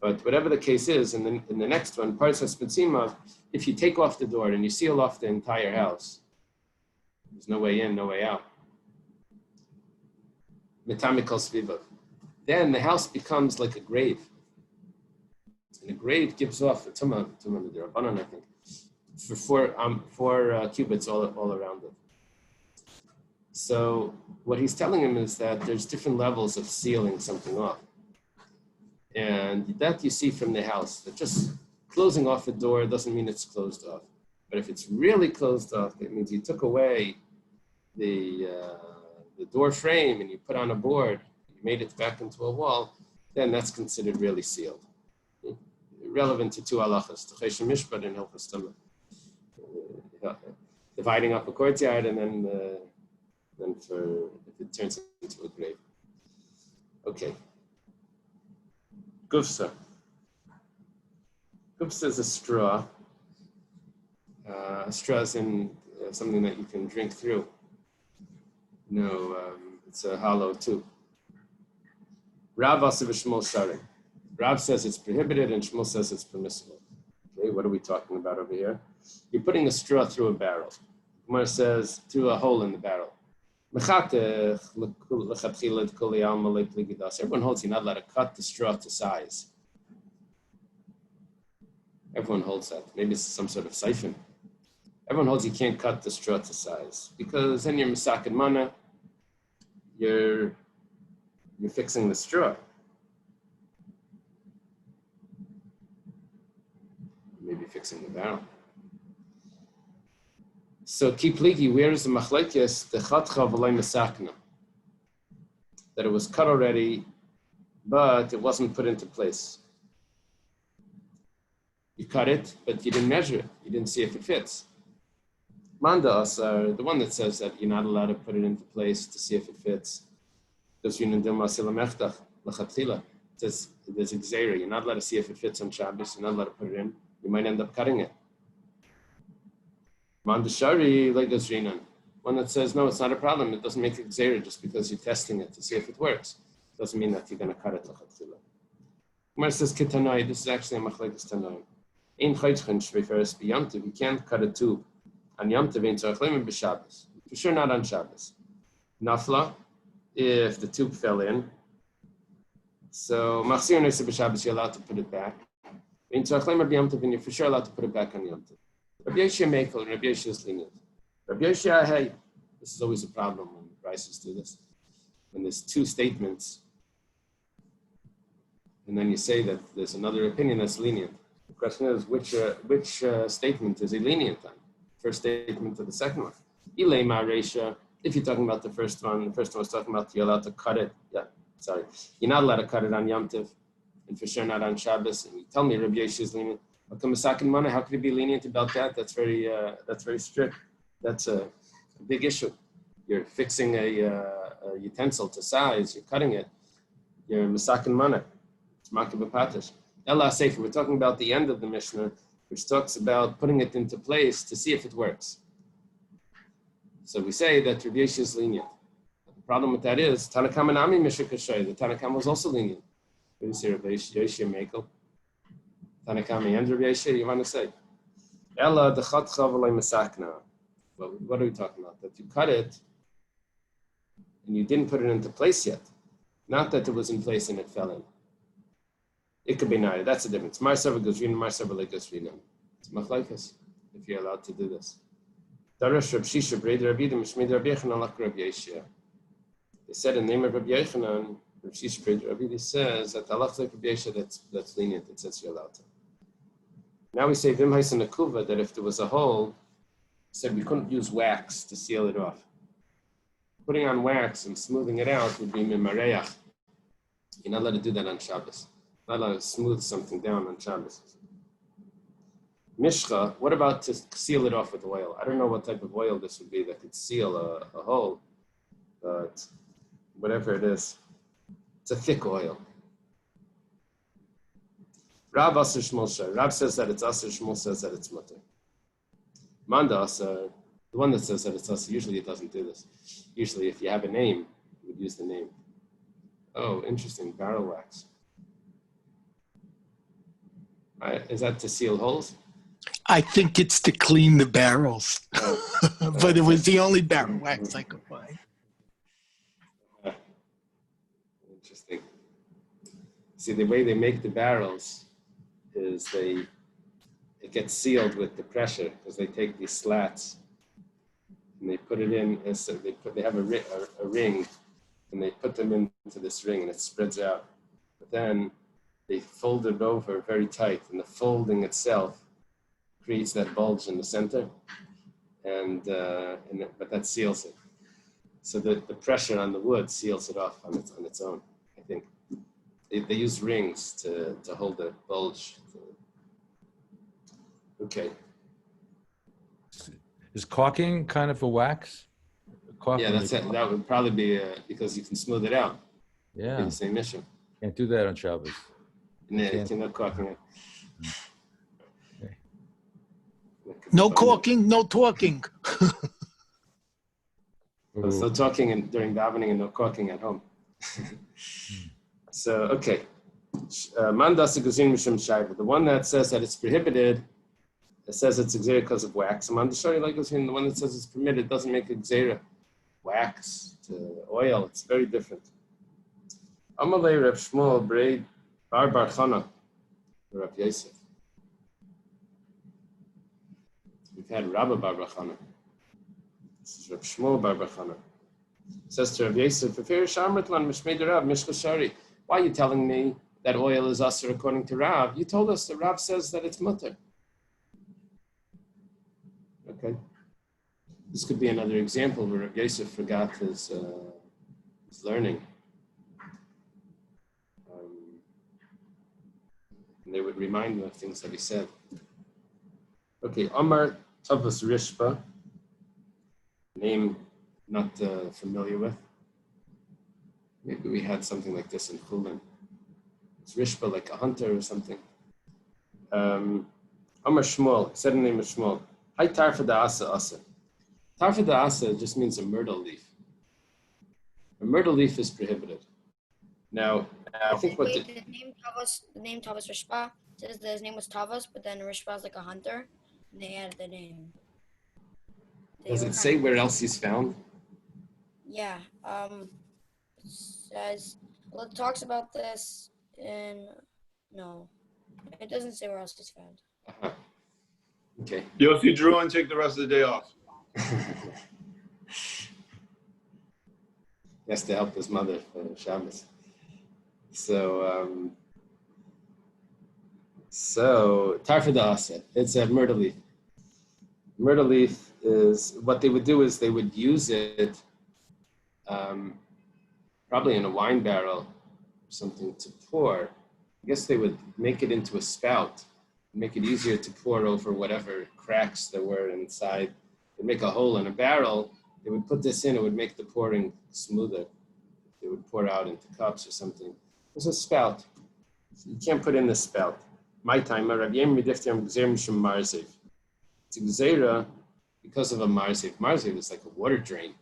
But whatever the case is, in the next one, Parasas Betzima, if you take off the door and you seal off the entire house, there's no way in, no way out. Then the house becomes like a grave. And the grave gives off the tumah midirabanan, I think, for 4 cubits all around it. So what he's telling him is that there's different levels of sealing something off. And that you see from the house, that just closing off the door doesn't mean it's closed off. But if it's really closed off, that means you took away the door frame and you put on a board, you made it back into a wall, then that's considered really sealed. relevant to two halachas, to Cheshem Mishpat and Hilchas Tumah. Dividing up a courtyard and then for if it turns into a grave. Okay. Gufsa. Gufsa is a straw. A straw is in something that you can drink through. No, it's a hollow tube. Rav Asav Shmuel Shari. Rav says it's prohibited and Shmuel says it's permissible. Okay, what are we talking about over here? You're putting a straw through a barrel. Gemara says through a hole in the barrel. Everyone holds you're not allowed to cut the straw to size. Everyone holds that. Maybe it's some sort of siphon. Everyone holds you can't cut the straw to size because then you're misaken mana. You're fixing the straw. Maybe fixing the barrel. So keep ligi, where is the machlekes, the chatcha v'lei mesakna? That it was cut already, but it wasn't put into place. You cut it, but you didn't measure it. You didn't see if it fits. Manda asar, the one that says that you're not allowed to put it into place to see if it fits. It says there's a gzeira. You're not allowed to see if it fits on Shabbos. You're not allowed to put it in. You might end up cutting it. Mandashari legazrinan. One that says, no, it's not a problem. It doesn't make a gzeira just because you're testing it to see if it works. It doesn't mean that you're going to cut it. Gemara says, Kitanai, this is actually a machlekes tanai. Ein chaytchen shveiferes b'yamtiv. You can't cut a tube on yamtiv ein tzarich b'Shabbos. For sure not on Shabbos. Nafla, if the tube fell in. So machzir neisa b'Shabbos, you're allowed to put it back. Ein tzarich b'yamtiv, and you're for sure allowed to put it back on yamtiv. Rabbi Yoshia Mekel and Rabbi Yoshia is lenient. Rabbi Yoshia, hey, this is always a problem when Rices do this. When there's two statements, and then you say that there's another opinion that's lenient. The question is, which statement is he lenient on? First statement or the second one? Eily Ma'aresha, if you're talking about the first one was talking about you're allowed to cut it. Yeah, sorry. You're not allowed to cut it on Yom Tov, and for sure not on Shabbos. And you tell me Rabbi Yoshia is lenient. How could he be lenient about that? That's very strict. That's a big issue. You're fixing a utensil to size. You're cutting it. You're misaken mana. It's makib b'patish. Ella Sefer. We're talking about the end of the Mishnah, which talks about putting it into place to see if it works. So we say that Rabbi Yoshia is lenient. The problem with that is Tanakam and Ami Mishra Kashay. The Tanakam was also lenient. What do you say, Rabbi Yoshia Mekel? Tanakami and Rabbi Yoshia, you want to say? Ella the chatcha v'lei mesakna. Well, what are we talking about? That you cut it and you didn't put it into place yet. Not that it was in place and it fell in. It could be neither. That's the difference. Marsav gazrina, marsav legazrina. It's machlekes if you're allowed to do this. Darash Rab Shisha Brei Rabbi Mishmid Rabbi Yochanan lak Rabbi Yoshia. They said in the name of Rabbi Yochanan, Rab Shisha Brei Rabbi says that Allah like Rabbi Yoshia that's lenient. It says you're allowed to. Now we say Vim Haisen Akuva that if there was a hole, said we couldn't use wax to seal it off. Putting on wax and smoothing it out would be mimareach. You're not allowed to do that on Shabbos. Not allowed to smooth something down on Shabbos. Mishcha, what about to seal it off with oil? I don't know what type of oil this would be that could seal a hole, but whatever it is, it's a thick oil. Rab Asr Shmuel Shah. Rab says that it's Asr, Shmuel says that it's Mutter. Manda Asr, the one that says that it's Asr, usually it doesn't do this. Usually if you have a name, you would use the name. Oh, interesting, barrel wax. Is that to seal holes? I think it's to clean the barrels, but it was the only barrel wax I could find. Interesting. See, the way they make the barrels is it gets sealed with the pressure because they take these slats and they put it in. So they have a ring and they put them into this ring and it spreads out. But then they fold it over very tight, and the folding itself creates that bulge in the center, but that seals it. So the pressure on the wood seals it off on its own. I think they use rings to hold the bulge Okay. Is caulking kind of a wax? Caulking, Yeah, that would probably be because you can smooth it out. It'd be yeah. the same issue. Can't do that on Shabbos. Yeah, you can't. cannot caulking it. Okay. No caulking, no talking. There's no talking during davening and no caulking at home. So, okay. The one that says that it's prohibited, it says it's exera because of wax. The one that says it's permitted doesn't make exera wax to oil. It's very different. Amalei Reb Shmuel Braid Bar Bar Chana, Reb Yosef. We've had Rabbi Bar Bar Chana. This is Reb Shmuel Bar Bar Chana. Says to Reb Yosef, why are you telling me that oil is usher according to Rav? You told us that Rav says that it's mutter. Okay. This could be another example where Reb Yosef forgot his learning. And they would remind him of things that he said. Okay, Amar Tavas Rishpa, name not familiar with. Maybe we had something like this in Chulin. It's Rishpa, like a hunter or something. Amar Shmuel, said the name of Shmuel. Hi Tarfa da Asa Asa. Tarfa da Asa just means a myrtle leaf. A myrtle leaf is prohibited. Now, I think what the name Tavas Rishpa says that his name was Tavas, but then Rishpa is like a hunter, and they added the name. Does it say where else he's found? Yeah. It says, well, it talks about this in, no, it doesn't say where else he's found. Uh-huh. Okay. Yossi Drew and take the rest of the day off. He has to help his mother for Shabbos. So Tarfa da Asa, it's a myrtle leaf. Myrtle leaf is, what they would do is they would use it probably in a wine barrel or something to pour. I guess they would make it into a spout, make it easier to pour over whatever cracks there were inside. They'd make a hole in a barrel, they would put this in, it would make the pouring smoother. They would pour out into cups or something. It's a spout. So you can't put in the spout. My time, Rabbi it's Gzeira because of a marziv. Marziv is like a water drain.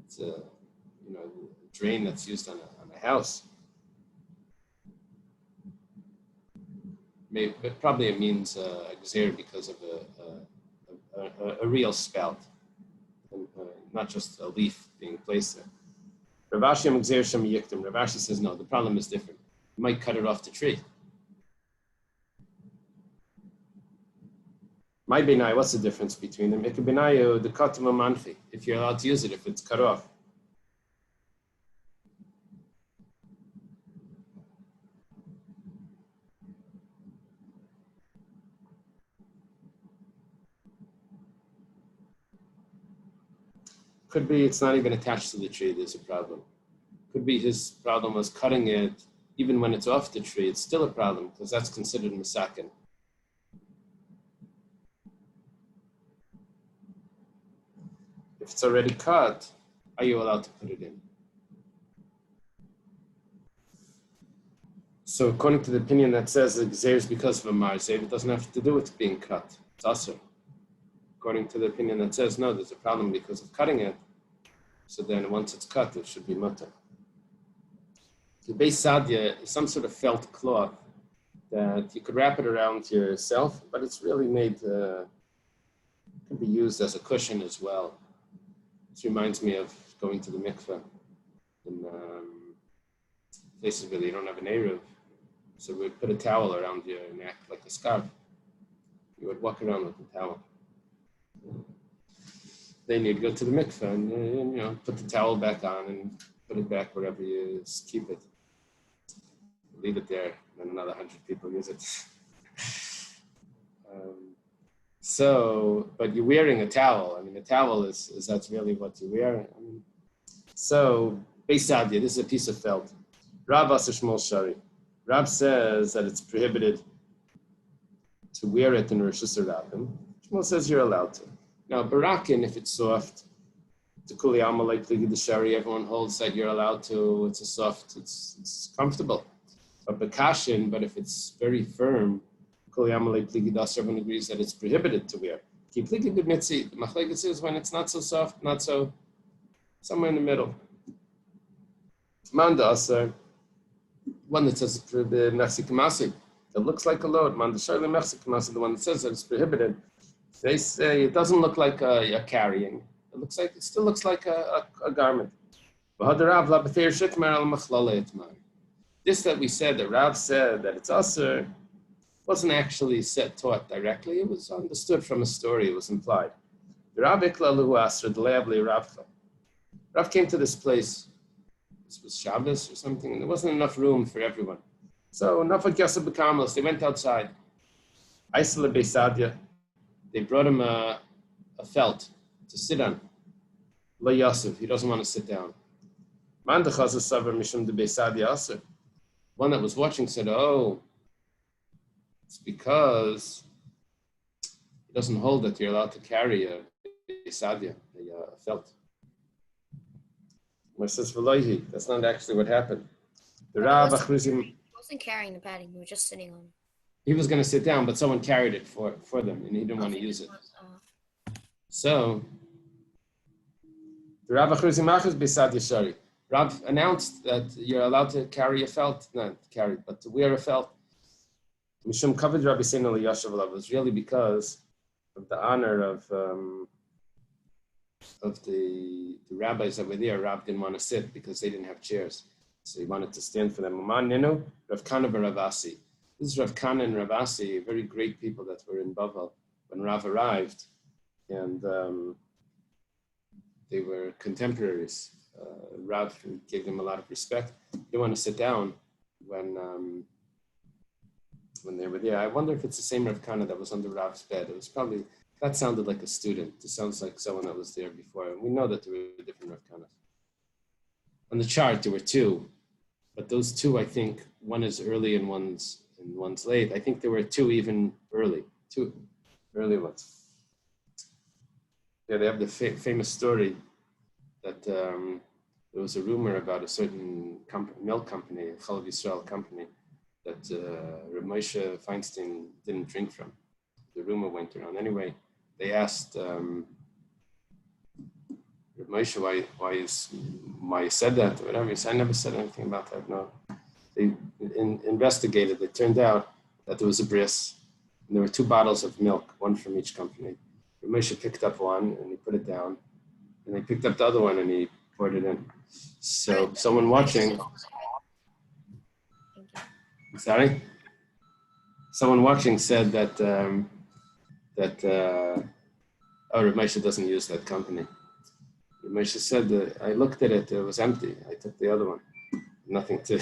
It's a drain that's used on a house. Maybe, but probably it means Gzeira because of a real spout, and, not just a leaf being placed there. Rav Ashi says no, the problem is different. You might cut it off the tree. My benai, what's the difference between them? The katam manfi, if you're allowed to use it, if it's cut off. Could be it's not even attached to the tree, there's a problem. Could be his problem was cutting it, even when it's off the tree, it's still a problem, because that's considered misaken. If it's already cut, are you allowed to put it in? So according to the opinion that says the gzeir is because of a marziv, it doesn't have to do with being cut. It's asur. According to the opinion that says no, there's a problem because of cutting it. So then once it's cut, it should be mutter. The beis sadya is some sort of felt cloth that you could wrap it around yourself, but it's really made, could be used as a cushion as well. This reminds me of going to the mikveh in places where you don't have an eruv. So we would put a towel around your neck like a scarf. You would walk around with the towel. Then you'd go to the mikveh and put the towel back on and put it back wherever you keep it. Leave it there, then another 100 people use it. But you're wearing a towel. I mean, a towel is that's really what you wear. So, beis sadya, this is a piece of felt. Rab Asa Shmuel Shari. Rab says that it's prohibited to wear it in Rosh Hashanah. Shmuel says you're allowed to. Now, Barakin, if it's soft, to Kuli Amalek Pligi the Shari, everyone holds that you're allowed to. It's a soft, it's comfortable. But Bakashin, but if it's very firm, Kuli Amalek Pligi Das, everyone agrees that it's prohibited to wear. Ki Pligi the Mitzi, the Machlekes is when it's not so soft, not so, somewhere in the middle. Manda Asar, one that says the Mechzik Masik, that looks like a load. Manda Sharli Mechzik Masik, the one that says that it's prohibited. They say it doesn't look like a carrying. It still looks like a garment. This that we said, that Rav said that it's Asr, wasn't actually taught directly. It was understood from a story. It was implied. Rav came to this place. This was Shabbos or something, and there wasn't enough room for everyone. So they went outside. They brought him a felt to sit on. Lo Yosef, he doesn't want to sit down. One that was watching said, oh, it's because he doesn't hold that you're allowed to carry a felt. He says, that's not actually what happened. The Rav He wasn't carrying the padding, he was just sitting on it. He was going to sit down, but someone carried it for them, and he didn't want to use it. So, the Rav announced that you're allowed to carry a felt, not carry, but to wear a felt. Mishum Kavod Rabbi Seinel Yashav was really because of the honor of the rabbis that were there. Rav didn't want to sit because they didn't have chairs, so he wanted to stand for them. Uman Ninu Rav Kana Ravasi. This is Rav Kana and Rav Asi, very great people that were in Bavel when Rav arrived, and they were contemporaries. Rav gave them a lot of respect. They didn't want to sit down when they were there. I wonder if it's the same Rav Kana that was under Rav's bed. It was probably, that sounded like a student. It sounds like someone that was there before. And we know that there were different Rav Kanas. On the chart, there were two, but those two, I think, one is early and one's late. I think there were two even early, two early ones. Yeah, they have the famous story that there was a rumor about a certain milk company, a Chalav Yisrael company, that Reb Moshe Feinstein didn't drink from. The rumor went around. Anyway, they asked Reb Moshe why you said that or whatever. He said, I never said anything about that. No. They investigated. It turned out that there was a bris, and there were two bottles of milk, one from each company. Reb Moshe picked up one and he put it down, and they picked up the other one and he poured it in. So someone watching. Sorry? Someone watching said that Reb Moshe doesn't use that company. Reb Moshe said that I looked at it, it was empty. I took the other one. Nothing to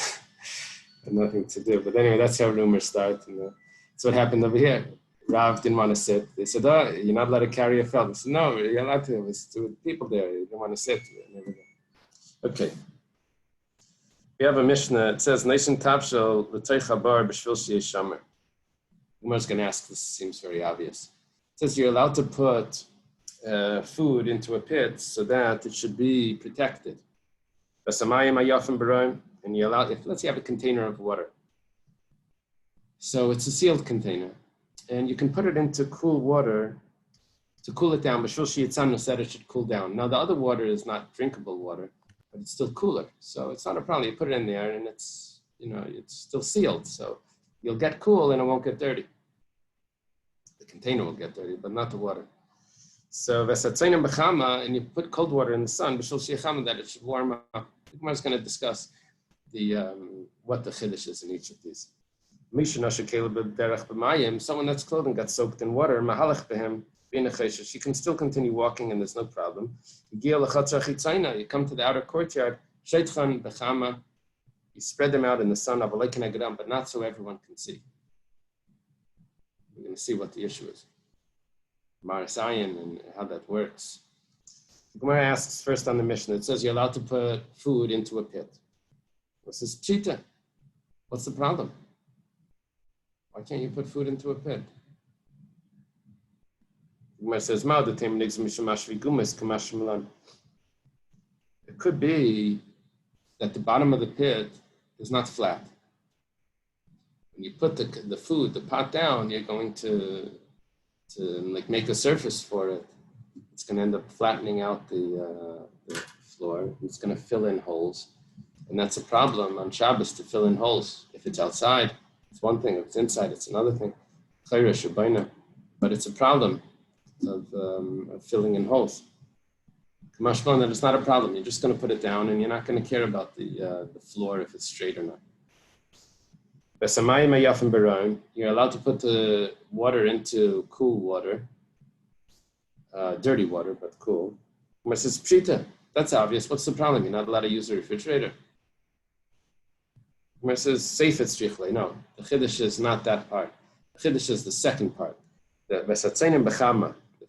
do. But anyway, that's how rumors start. And that's what happened over here. Rav didn't want to sit. They said, oh, you're not allowed to carry a felt. He said, no, you're allowed to. It was two people there. You didn't want to sit. Okay. We have a Mishnah. It says, Nation Tavshel l'tei chabar b'shvil sheyeh shamer. Umar's going to ask, this seems very obvious. It says you're allowed to put food into a pit so that it should be protected. And you're allowed, let's say you have a container of water. So it's a sealed container. And you can put it into cool water to cool it down. B'shvil sheyeh tzanu said it should cool down. Now the other water is not drinkable water, but it's still cooler. So it's not a problem. You put it in there and it's still sealed. So you'll get cool and it won't get dirty. The container will get dirty, but not the water. So v'satzayim b'chama, and you put cold water in the sun, b'shvil sheyeh chama, that it should warm up. The Gemara is going to discuss what the chiddush is in each of these. Someone that's clothing got soaked in water, she can still continue walking and there's no problem. You come to the outer courtyard, you spread them out in the sun, but not so everyone can see. We're going to see what the issue is. Marasayan and how that works. The Gemara asks first on the Mishnah, it says you're allowed to put food into a pit. This is pshita. What's the problem? Why can't you put food into a pit? Gemara says, it could be that the bottom of the pit is not flat. When you put the food, the pot down, you're going to like make a surface for it. It's going to end up flattening out the floor. It's going to fill in holes. And that's a problem on Shabbos, to fill in holes. If it's outside, it's one thing. If it's inside, it's another thing. But it's a problem of filling in holes. Kamashman, that it's not a problem. You're just going to put it down, and you're not going to care about the floor if it's straight or not. You're allowed to put the water into cool water, dirty water, but cool. It says pshita. That's obvious. What's the problem? You're not allowed to use a refrigerator. It says seifet strichle. No, the chiddush is not that part. The chiddush is the second part. The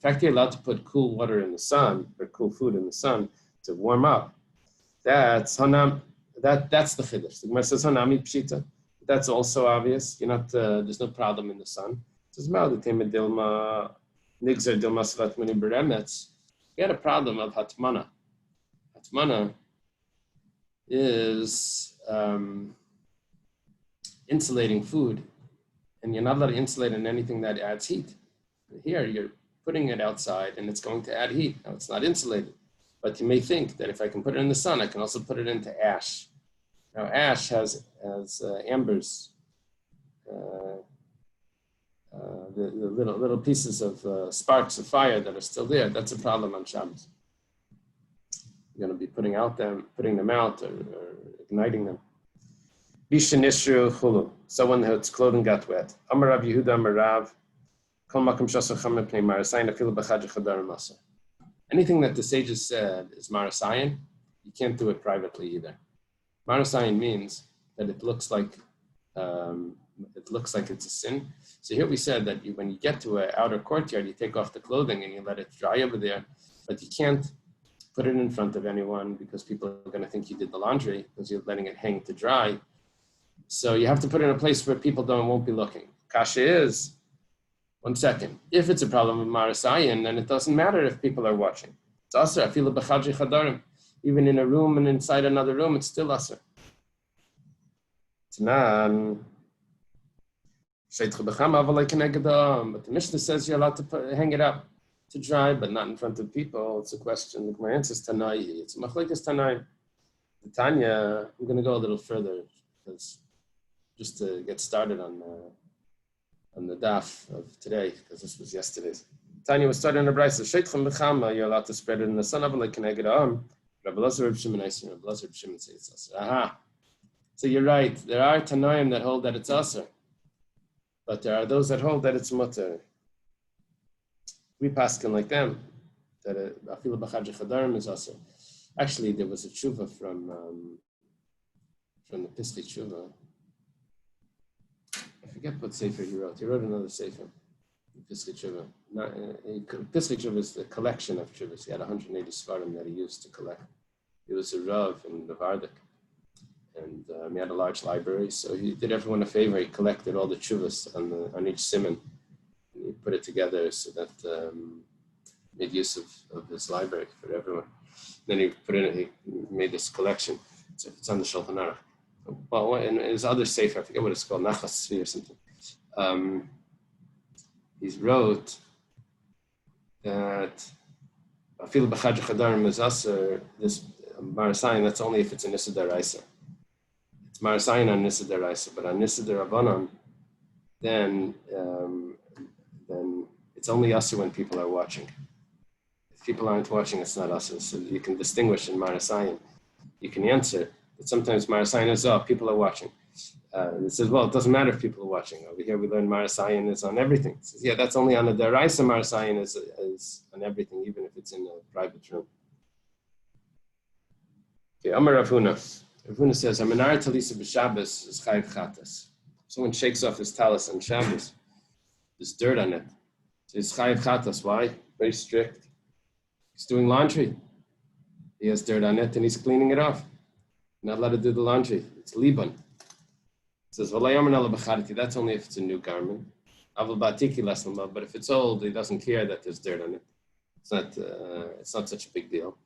fact you're allowed to put cool water in the sun, or cool food in the sun to warm up, that's hanam. That's the chiddush. The Gemara says hanami pshita. That's also obvious. You're not. There's no problem in the sun. It says you had a problem of hatmana. Hatmana is insulating food, and you're not allowed to insulate in anything that adds heat. Here, you're putting it outside, and it's going to add heat. Now, it's not insulated, but you may think that if I can put it in the sun, I can also put it into ash. Now, ash has ambers, the little pieces of sparks of fire that are still there. That's a problem on Shabbos. You're going to be putting them out, or igniting them. Bishanishru chulu. Someone whose clothing got wet. Amar Rav Yehuda Amar Rav. Anything that the sages said is marasayan, you can't do it privately either. Marasayan means that it looks like it's a sin. So here we said that when you get to an outer courtyard, you take off the clothing and you let it dry over there, but you can't put it in front of anyone because people are going to think you did the laundry because you're letting it hang to dry. So you have to put it in a place where people won't be looking. Kasha is, 1 second, if it's a problem with marasayan, then it doesn't matter if people are watching. It's asr, afilu b'chadri chadarim. Even in a room and inside another room, it's still asr. Tanan. But the Mishnah says you're allowed to hang it up to dry, but not in front of people. It's a question. My answer is Tanai. It's a machlekes Tanai. Tanya, I'm going to go a little further because just to get started on the daf of today, because this was yesterday's. Tanya was starting on the brayso. Sheitchem b'chama, you're allowed to spread it in the sun. Rabbi Keneged Am. Rabbi Lazar Reb Shimon Eisner. Rabbi Lazar Reb Shimon says it's asr. Aha. So you're right. There are Tanaim that hold that it's asr, but there are those that hold that it's mutter. We paskin like them that afilu b'chadri chadarim is asr. Actually, there was a tshuva from the Piskei Tshuva. I forget what sefer he wrote. He wrote another sefer, Piskei Tshuva. Piskei Tshuva is the collection of tshuvas. He had 180 svarim that he used to collect. He was a rav in the Vardik, and he had a large library. So he did everyone a favor. He collected all the tshuvas on each siman, and he put it together so that made use of his library for everyone. Then he made this collection. It's on the Shulchan Aruch. Well, in his other sefer, I forget what it's called, Nachas Tzvi or something. He wrote that Afil b'chadri chadarim is asr, this marasayan, that's only if it's an Nisa D'Oraisa. It's marasayan on Nisa D'Oraisa, but on Nisa D'Rabbanan, then it's only asr when people are watching. If people aren't watching, it's not asr. So you can distinguish in marasayan. You can answer, but sometimes marasayan is people are watching. It says, well, it doesn't matter if people are watching. Over here we learn marasayan is on everything. It says, yeah, that's only on the D'Oraisa. Marasayan is on everything, even if it's in a private room. Okay, Amar Rav Huna. Rav Huna says, Aminar talisa b'Shabbos is chayiv chatas. Someone shakes off his talis on Shabbos. There's dirt on it. So it's chayiv chatas. Why? Very strict. He's doing laundry. He has dirt on it and he's cleaning it off. Not allowed to do the laundry. It's liban. It says, that's only if it's a new garment. Aval batiki lesnama, but if it's old, he doesn't care that there's dirt on it. It's not such a big deal.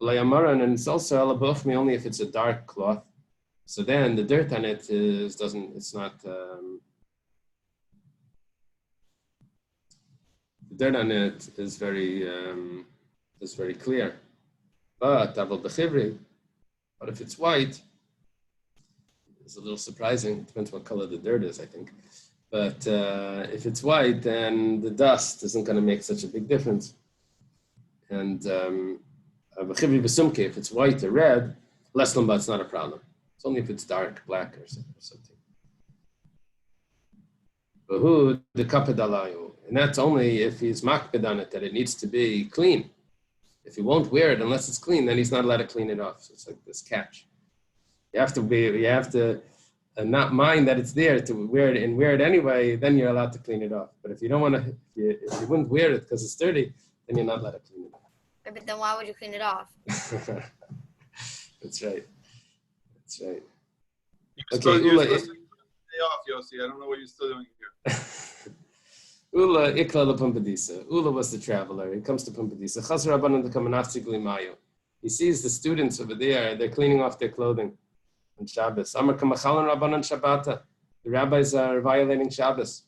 Layamaran, and it's also alabochmi only if it's a dark cloth. So then the dirt on it it's not. The dirt on it is very clear. But aval bechivri, but if it's white, it's a little surprising. It depends what color the dirt is, I think. But if it's white, then the dust isn't going to make such a big difference. And if it's white or red, less than, but it's not a problem. It's only if it's dark, black or something. But the kapedalayu, and that's only if he's makped on it that it needs to be clean. If he won't wear it unless it's clean, then he's not allowed to clean it off. So it's like this catch. You have to not mind that it's there to wear it and wear it anyway. Then you're allowed to clean it off. But if you don't want to, if you wouldn't wear it because it's dirty, then you're not allowed to clean it off. But then why would you clean it off? That's right. Okay, You're supposed to take the day off, Yossi. I don't know what you're still doing here. Ula ikla la Pumpadisa. Ula was the traveler. He comes to Pumpadisa. Chazar Rabbanan to Kamanafsi Glimayu. He sees the students over there. They're cleaning off their clothing on Shabbos. Amar Kamachalan Rabbanan Shabbata. The rabbis are violating Shabbos.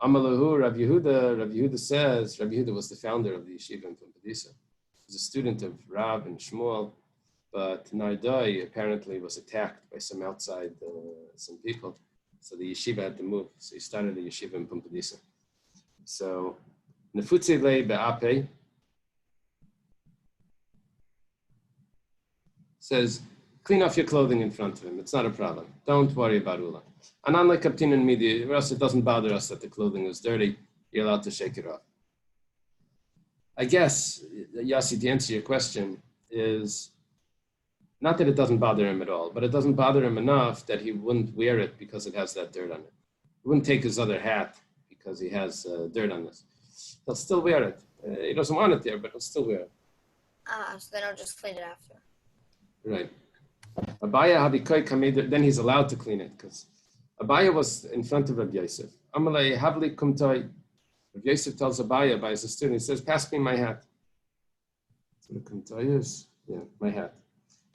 Amalahu Rabbi Yehuda says, Rabbi Yehuda was the founder of the yeshiva in Pumpadisa. He was a student of Rab and Shmuel, but Nardai apparently was attacked by some people. So the yeshiva had to move. So he started a yeshiva in Pumpadisa. So, Nefutze le be'ape says, clean off your clothing in front of him. It's not a problem. Don't worry about Ula. And unlike Kaptin and Midi, or else it doesn't bother us that the clothing is dirty, you're allowed to shake it off. I guess, Yossi, to answer your question, is not that it doesn't bother him at all, but it doesn't bother him enough that he wouldn't wear it because it has that dirt on it. He wouldn't take his other hat because he has dirt on this. He'll still wear it. He doesn't want it there, but he'll still wear it. So then I'll just clean it after. Right. Abaya habikoy kamed, then he's allowed to clean it because Abaya was in front of Rabbi Yosef. Amalei havli kumtoy. Rabbi Yosef tells Abaya by his student, he says, pass me my hat. That's what a kumtoy is. Yeah, my hat.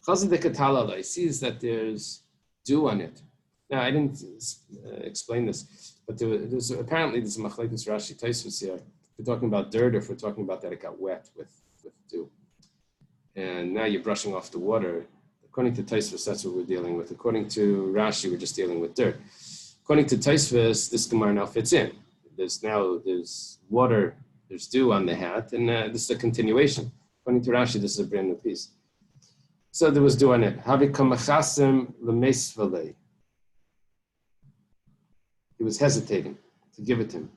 Chazal de Katalala, he sees that there's dew on it. Now, I didn't explain this, but there's apparently there's a machlekes Rashi Tosfos here. We're talking about dirt, or if we're talking about that it got wet with dew. And now you're brushing off the water. According to Tosfos, that's what we're dealing with. According to Rashi, we're just dealing with dirt. According to Tosfos, this Gemara now fits in. There's water, there's dew on the hat, and this is a continuation. According to Rashi, this is a brand new piece. So there was dew on it. He was hesitating to give it to him.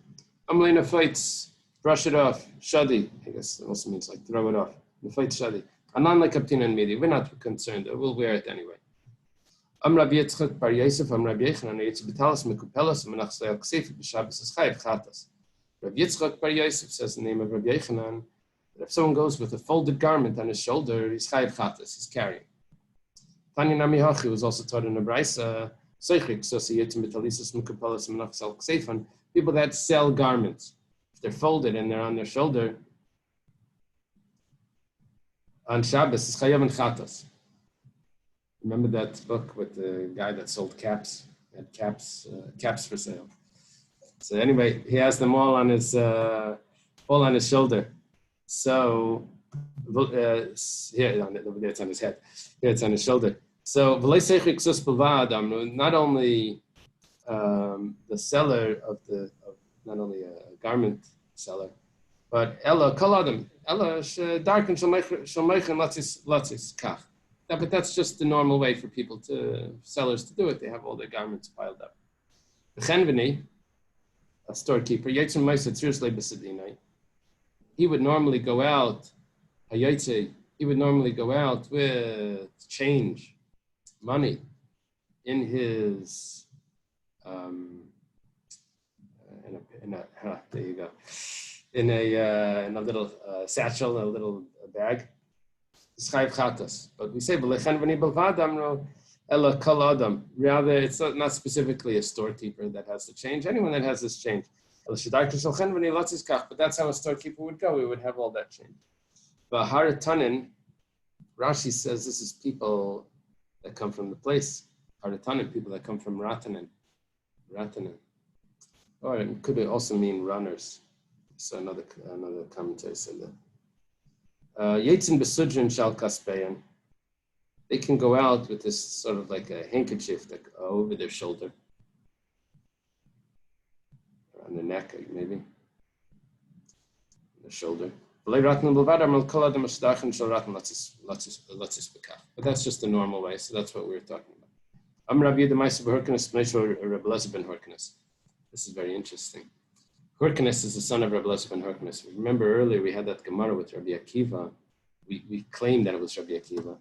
Amalina fights, brush it off, shadi. I guess it also means like throw it off. The fight shadi. Anan like Kaptin and Midi, we're not concerned. We'll wear it anyway. Rabbi Yitzchak bar Yosef, Rabbi Yechanan, Yitz betalas mekupelas, menach sayal ksef b'Shabbos is chayiv chatas. Rabbi Yitzchak bar Yosef says the name of Rabbi Yechanan that if someone goes with a folded garment on his shoulder, he's chayiv chatas, he's carrying. Tanya Nami Hachi was also taught in the Braisa, Seichik, so see Yitzim betalisas mekupelas, menach sayal ksefan, people that sell garments. If they're folded and they're on their shoulder, on Shabbos, it's chayav and chatas. Remember that book with the guy that sold caps? He had caps for sale. So anyway, he has them all on his shoulder. So here, it's on his head. Here, it's on his shoulder. So not only the seller not only a garment seller, but Ella Kaladam, Ella Darkin Shalmeichen Latzis Kach. But that's just the normal way for sellers to do it. They have all their garments piled up. The Chenveni, a storekeeper, Yitzim Meiset seriously Besadinai, he would normally go out, with change, money, in his, there you go, in a little satchel, a little bag. But we say, Ella kol adam. Rather, it's not specifically a storekeeper that has to change. Anyone that has this change. But that's how a storekeeper would go. We would have all that change. But haratanin, Rashi says this is people that come from the place. Haratanin, people that come from Ratanin. Or it could also mean runners. So another commentary said that. Yetzin besudrin shal kaspeyan. They can go out with this sort of like a handkerchief that over their shoulder, around their neck, maybe, the shoulder. But that's just the normal way. So that's what we were talking about. Rabbi This is very interesting. Hyrcanus is the son of Rabbi ben Hyrcanus. Remember earlier we had that Gemara with Rabbi Akiva. We claimed that it was Rabbi Akiva.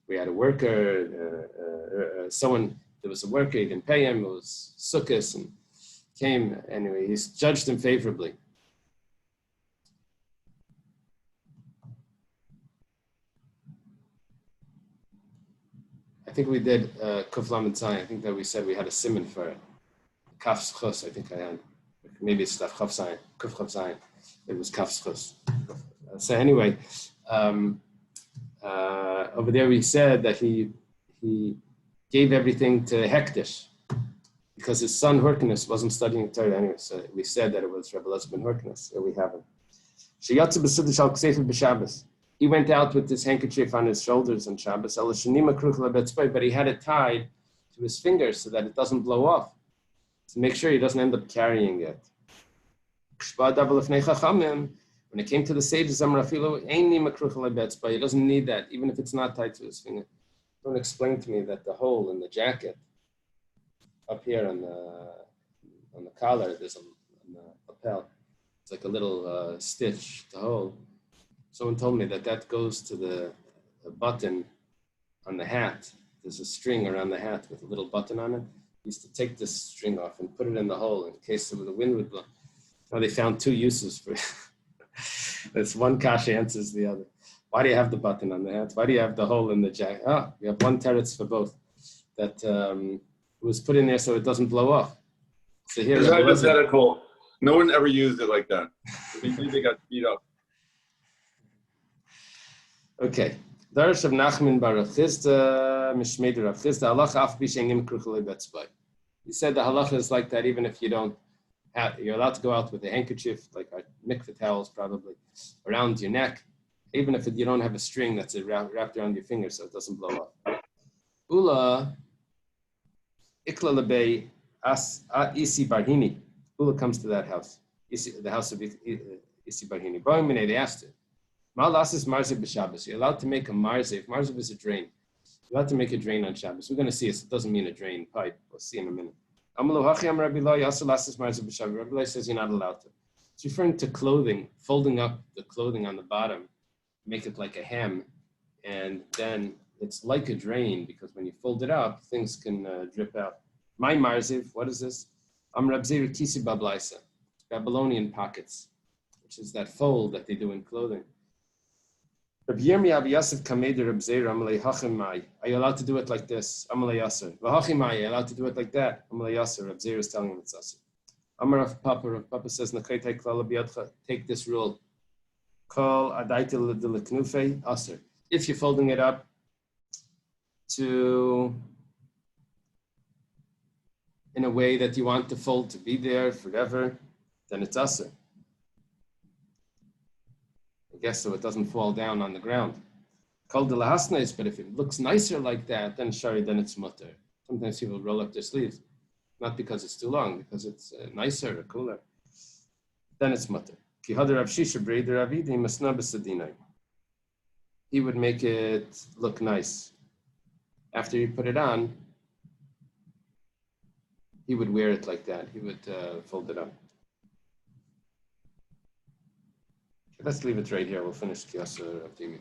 We had a worker, there was a worker, he didn't pay him, it was Sukkos, and came, anyway, he's judged him favorably. I think we did Kuf Lamed Zayin. I think that we said we had a simon for it. Kaf Schus, I think I had. Maybe it's Kaf Zayin, Kuf Zayin. It was Kaf Schus. So anyway, over there we said that he gave everything to Hektish because his son Hyrcanus wasn't studying Torah anyway. So we said that it was Rabbi ben Hyrcanus. Here we have it. He went out with this handkerchief on his shoulders on Shabbos, but he had it tied to his fingers so that it doesn't blow off. To make sure he doesn't end up carrying it. When it came to the sages, he doesn't need that, even if it's not tied to his finger. Don't explain to me that the hole in the jacket up here on the collar, there's on the lapel, it's like a little stitch, the hole. Someone told me that goes to the button on the hat. There's a string around the hat with a little button on it. He used to take this string off and put it in the hole in case the wind would blow. Now they found two uses for it. That's one kasha answers the other. Why do you have the button on the hat? Why do you have the hole in the jacket? You have one teretz for both. That it was put in there so it doesn't blow off. So here, it's hypothetical. No one ever used it like that. They got beat up. Okay. Darash of Nachman bar Rav Chisda, Mishmei Rav Chisda, halacha af b'shengim kruchalei betzbay. He said the halacha is like that even if you don't have, you're allowed to go out with a handkerchief, like our mikveh towels probably, around your neck, even if you don't have a string that's wrapped around your finger so it doesn't blow up. Ula, ikla lebei isi barhini. Ula comes to that house, the house of isi barhini. They asked her, Malas is marziv b'Shabbos. You're allowed to make a marziv. Marziv is a drain. You're allowed to make a drain on Shabbos. We're going to see it. It doesn't mean a drain pipe. We'll see in a minute. Rabbi says you're not allowed to. It's referring to clothing, folding up the clothing on the bottom, make it like a hem, and then it's like a drain because when you fold it up, things can drip out. My marziv, what is this? Kisi bablaisa, Babylonian pockets, which is that fold that they do in clothing. Are you allowed to do it like this? Are you allowed to do it like that? Reb Zeir is telling him it's asur. Rav Papa says, take this rule. If you're folding it up in a way that you want the fold to be there forever, then it's asur. I guess so it doesn't fall down on the ground. Called the lahasnes, but if it looks nicer like that, then then it's mutter. Sometimes people roll up their sleeves, not because it's too long, because it's nicer or cooler. Then it's mutter. He would make it look nice. After he put it on, he would wear it like that. He would fold it up. Let's leave it right here. We'll finish Kiyasa of Yomi.